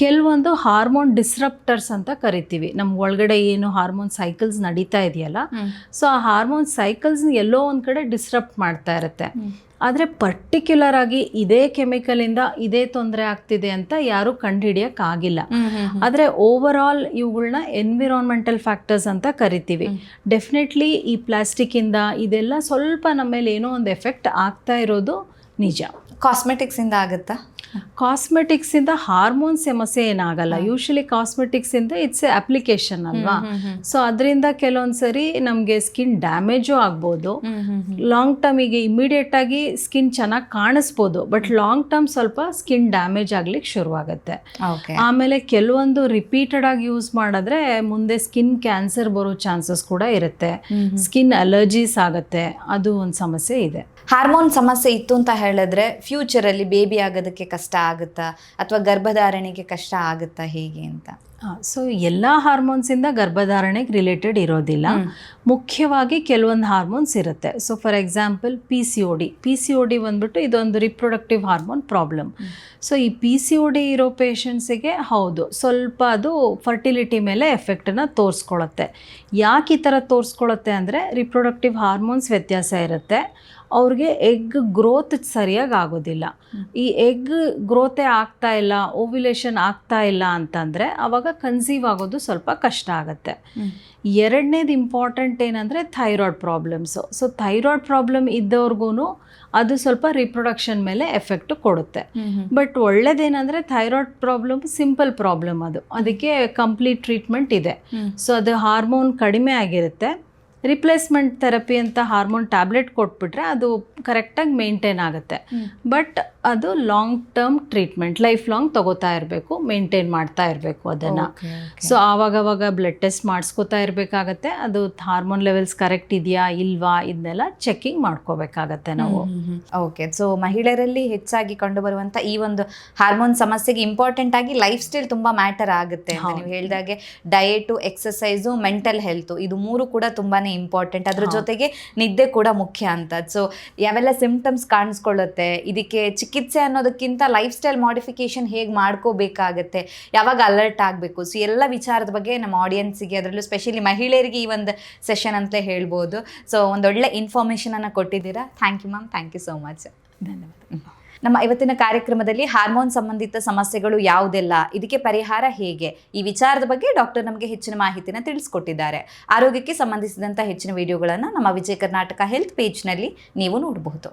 ಕೆಲವೊಂದು ಹಾರ್ಮೋನ್ ಡಿಸ್ರಪ್ಟರ್ಸ್ ಅಂತ ಕರಿತೀವಿ. ನಮ್ಮ ಒಳಗಡೆ ಏನು ಹಾರ್ಮೋನ್ ಸೈಕಲ್ಸ್ ನಡೀತಾ ಇದೆಯಲ್ಲ, ಸೊ ಆ ಹಾರ್ಮೋನ್ ಸೈಕಲ್ಸ್ ಎಲ್ಲೋ ಒಂದು ಕಡೆ ಡಿಸ್ರಪ್ಟ್ ಮಾಡ್ತಾ ಇರುತ್ತೆ. ಆದರೆ ಪರ್ಟಿಕ್ಯುಲರ್ ಆಗಿ ಇದೇ ಕೆಮಿಕಲಿಂದ ಇದೇ ತೊಂದರೆ ಆಗ್ತಿದೆ ಅಂತ ಯಾರೂ ಕಂಡುಹಿಡಿಯೋಕ್ಕಾಗಿಲ್ಲ. ಆದರೆ ಓವರ್ ಆಲ್ ಇವುಗಳನ್ನ ಎನ್ವಿರಾನ್ಮೆಂಟಲ್ ಫ್ಯಾಕ್ಟರ್ಸ್ ಅಂತ ಕರಿತೀವಿ. ಡೆಫಿನೆಟ್ಲಿ ಈ ಪ್ಲಾಸ್ಟಿಕ್ಕಿಂದ ಇದೆಲ್ಲ ಸ್ವಲ್ಪ ನಮ್ಮ ಮೇಲೆ ಏನೋ ಒಂದು ಎಫೆಕ್ಟ್ ಆಗ್ತಾ ಇರೋದು ನಿಜ. ಕಾಸ್ಮೆಟಿಕ್ಸಿಂದ ಆಗುತ್ತಾ? ಕಾಸ್ಮೆಟಿಕ್ಸಿಂದ ಹಾರ್ಮೋನ್ ಸಮಸ್ಯೆ ಏನಾಗಲ್ಲ. ಯೂಶಲಿ ಕಾಸ್ಮೆಟಿಕ್ಸಿಂದ ಇಟ್ಸ್ ಎ ಅಪ್ಲಿಕೇಶನ್ ಅಲ್ವಾ. ಸೊ ಅದರಿಂದ ಕೆಲವೊಂದು ಸರಿ ನಮಗೆ ಸ್ಕಿನ್ ಡ್ಯಾಮೇಜು ಆಗ್ಬೋದು. ಲಾಂಗ್ ಟರ್ಮಿಗೆ ಇಮಿಡಿಯೇಟ್ ಆಗಿ ಸ್ಕಿನ್ ಚೆನ್ನಾಗಿ ಕಾಣಿಸ್ಬೋದು, ಬಟ್ ಲಾಂಗ್ ಟರ್ಮ್ ಸ್ವಲ್ಪ ಸ್ಕಿನ್ ಡ್ಯಾಮೇಜ್ ಆಗ್ಲಿಕ್ಕೆ ಶುರುವಾಗುತ್ತೆ. ಆಮೇಲೆ ಕೆಲವೊಂದು ರಿಪೀಟೆಡ್ ಆಗಿ ಯೂಸ್ ಮಾಡಿದ್ರೆ ಮುಂದೆ ಸ್ಕಿನ್ ಕ್ಯಾನ್ಸರ್ ಬರೋ ಚಾನ್ಸಸ್ ಕೂಡ ಇರುತ್ತೆ. ಸ್ಕಿನ್ ಅಲರ್ಜೀಸ್ ಆಗುತ್ತೆ, ಅದು ಒಂದು ಸಮಸ್ಯೆ ಇದೆ. ಹಾರ್ಮೋನ್ ಸಮಸ್ಯೆ ಇತ್ತು ಅಂತ ಹೇಳಿದ್ರೆ ಫ್ಯೂಚರಲ್ಲಿ ಬೇಬಿ ಆಗೋದಕ್ಕೆ ಕಷ್ಟ ಆಗುತ್ತಾ ಅಥವಾ ಗರ್ಭಧಾರಣೆಗೆ ಕಷ್ಟ ಆಗುತ್ತಾ ಹೇಗೆ ಅಂತ? ಸೊ ಎಲ್ಲ ಹಾರ್ಮೋನ್ಸಿಂದ ಗರ್ಭಧಾರಣೆಗೆ ರಿಲೇಟೆಡ್ ಇರೋದಿಲ್ಲ. ಮುಖ್ಯವಾಗಿ ಕೆಲವೊಂದು ಹಾರ್ಮೋನ್ಸ್ ಇರುತ್ತೆ. So for example P C O D ಬಂದ್ಬಿಟ್ಟು ಇದೊಂದು ರಿಪ್ರೊಡಕ್ಟಿವ್ ಹಾರ್ಮೋನ್ ಪ್ರಾಬ್ಲಮ್. ಸೊ ಈ ಪಿ ಸಿ ಒ ಡಿ ಇರೋ ಪೇಷಂಟ್ಸಿಗೆ ಹೌದು ಸ್ವಲ್ಪ ಅದು ಫರ್ಟಿಲಿಟಿ ಮೇಲೆ ಎಫೆಕ್ಟನ್ನು ತೋರಿಸ್ಕೊಳುತ್ತೆ. ಯಾಕೆ ಈ ಥರ ತೋರಿಸ್ಕೊಳುತ್ತೆ ಅಂದರೆ ರಿಪ್ರೊಡಕ್ಟಿವ್ ಹಾರ್ಮೋನ್ಸ್ ವ್ಯತ್ಯಾಸ ಇರುತ್ತೆ. ಅವ್ರಿಗೆ ಎಗ್ ಗ್ರೋತ್ ಸರಿಯಾಗಿ ಆಗೋದಿಲ್ಲ. ಈ ಎಗ್ ಗ್ರೋತೇ ಆಗ್ತಾ ಇಲ್ಲ, ಓವ್ಯುಲೇಷನ್ ಆಗ್ತಾ ಇಲ್ಲ ಅಂತಂದರೆ ಆವಾಗ ಕನ್ಸೀವ್ ಆಗೋದು ಸ್ವಲ್ಪ ಕಷ್ಟ ಆಗುತ್ತೆ. ಎರಡನೇದು ಇಂಪಾರ್ಟೆಂಟ್ ಏನಂದರೆ thyroid problems. So thyroid problem ಇದ್ದವ್ರಿಗೂ ಅದು ಸ್ವಲ್ಪ ರಿಪ್ರೊಡಕ್ಷನ್ ಮೇಲೆ ಎಫೆಕ್ಟ್ ಕೊಡುತ್ತೆ. ಬಟ್ ಒಳ್ಳೇದೇನಂದರೆ ಥೈರಾಯ್ಡ್ ಪ್ರಾಬ್ಲಮ್ ಸಿಂಪಲ್ ಪ್ರಾಬ್ಲಮ್, ಅದಕ್ಕೆ ಕಂಪ್ಲೀಟ್ ಟ್ರೀಟ್ಮೆಂಟ್ ಇದೆ. ಸೊ ಅದು ಹಾರ್ಮೋನ್ ಕಡಿಮೆ ಆಗಿರುತ್ತೆ. ರಿಪ್ಲೇಸ್ಮೆಂಟ್ ಥೆರಪಿ ಅಂತ ಹಾರ್ಮೋನ್ ಟ್ಯಾಬ್ಲೆಟ್ ಕೊಟ್ಬಿಟ್ರೆ ಅದು ಕರೆಕ್ಟಾಗಿ ಮೇಂಟೈನ್ ಆಗುತ್ತೆ. ಬಟ್ ಅದು long term treatment, life long ತಗೋತಾ ಇರಬೇಕು, ಮೇಂಟೈನ್ ಮಾಡ್ತಾ ಇರಬೇಕು ಅದನ್ನು. ಸೊ ಆವಾಗವಾಗ ಬ್ಲಡ್ ಟೆಸ್ಟ್ ಮಾಡಿಸ್ಕೋತಾ ಇರಬೇಕಾಗತ್ತೆ. ಅದು ಹಾರ್ಮೋನ್ ಲೆವೆಲ್ಸ್ ಕರೆಕ್ಟ್ ಇದೆಯಾ ಇಲ್ವಾ ಇದನ್ನೆಲ್ಲ ಚೆಕಿಂಗ್ ಮಾಡ್ಕೋಬೇಕಾಗತ್ತೆ ನಾವು. ಓಕೆ. ಸೊ ಮಹಿಳೆಯರಲ್ಲಿ ಹೆಚ್ಚಾಗಿ ಕಂಡುಬರುವಂಥ ಈ ಒಂದು ಹಾರ್ಮೋನ್ ಸಮಸ್ಯೆಗೆ ಇಂಪಾರ್ಟೆಂಟ್ ಆಗಿ ಲೈಫ್ ಸ್ಟೈಲ್ ತುಂಬ ಮ್ಯಾಟರ್ ಆಗುತ್ತೆ ಅಂತ ನೀವು ಹೇಳಿದಾಗೆ. ಡಯಟು, ಎಕ್ಸಸೈಸು, ಮೆಂಟಲ್ ಹೆಲ್ತು, ಇದು ಮೂರು ಕೂಡ ತುಂಬಾ ಇಂಪಾರ್ಟೆಂಟ್. ಅದ್ರ ಜೊತೆಗೆ ನಿದ್ದೆ ಕೂಡ ಮುಖ್ಯ ಅಂತ. ಸೊ ಯಾವೆಲ್ಲ ಸಿಂಪ್ಟಮ್ಸ್ ಕಾಣಿಸ್ಕೊಳ್ಳುತ್ತೆ, ಇದಕ್ಕೆ ಚಿಕಿತ್ಸೆ ಅನ್ನೋದಕ್ಕಿಂತ ಲೈಫ್ ಸ್ಟೈಲ್ ಮಾಡಿಫಿಕೇಶನ್ ಹೇಗೆ ಮಾಡ್ಕೋಬೇಕಾಗತ್ತೆ, ಯಾವಾಗ ಅಲರ್ಟ್ ಆಗಬೇಕು, ಸೊ ಎಲ್ಲ ವಿಚಾರದ ಬಗ್ಗೆ ನಮ್ಮ ಆಡಿಯನ್ಸಿಗೆ, ಅದರಲ್ಲೂ ಸ್ಪೆಷಲಿ ಮಹಿಳೆಯರಿಗೆ ಈ ಒಂದು ಸೆಷನ್ ಅಂತಲೇ ಹೇಳ್ಬೋದು. ಸೊ ಒಂದೊಳ್ಳೆ ಇನ್ಫಾರ್ಮೇಷನನ್ನು ಕೊಟ್ಟಿದ್ದೀರಾ. Thank you ma'am, thank you so much. ಧನ್ಯವಾದ. ನಮ್ಮ ಇವತ್ತಿನ ಕಾರ್ಯಕ್ರಮದಲ್ಲಿ ಹಾರ್ಮೋನ್ ಸಂಬಂಧಿತ ಸಮಸ್ಯೆಗಳು ಯಾವುದೆಲ್ಲ, ಇದಕ್ಕೆ ಪರಿಹಾರ ಹೇಗೆ, ಈ ವಿಚಾರದ ಬಗ್ಗೆ ಡಾಕ್ಟರ್ ನಮಗೆ ಹೆಚ್ಚಿನ ಮಾಹಿತಿನ ತಿಳಿಸ್ಕೊಟ್ಟಿದ್ದಾರೆ. ಆರೋಗ್ಯಕ್ಕೆ ಸಂಬಂಧಿಸಿದಂಥ ಹೆಚ್ಚಿನ ವಿಡಿಯೋಗಳನ್ನು ನಮ್ಮ ವಿಜಯ ಕರ್ನಾಟಕ ಹೆಲ್ತ್ ಪೇಜ್ನಲ್ಲಿ ನೀವು ನೋಡಬಹುದು.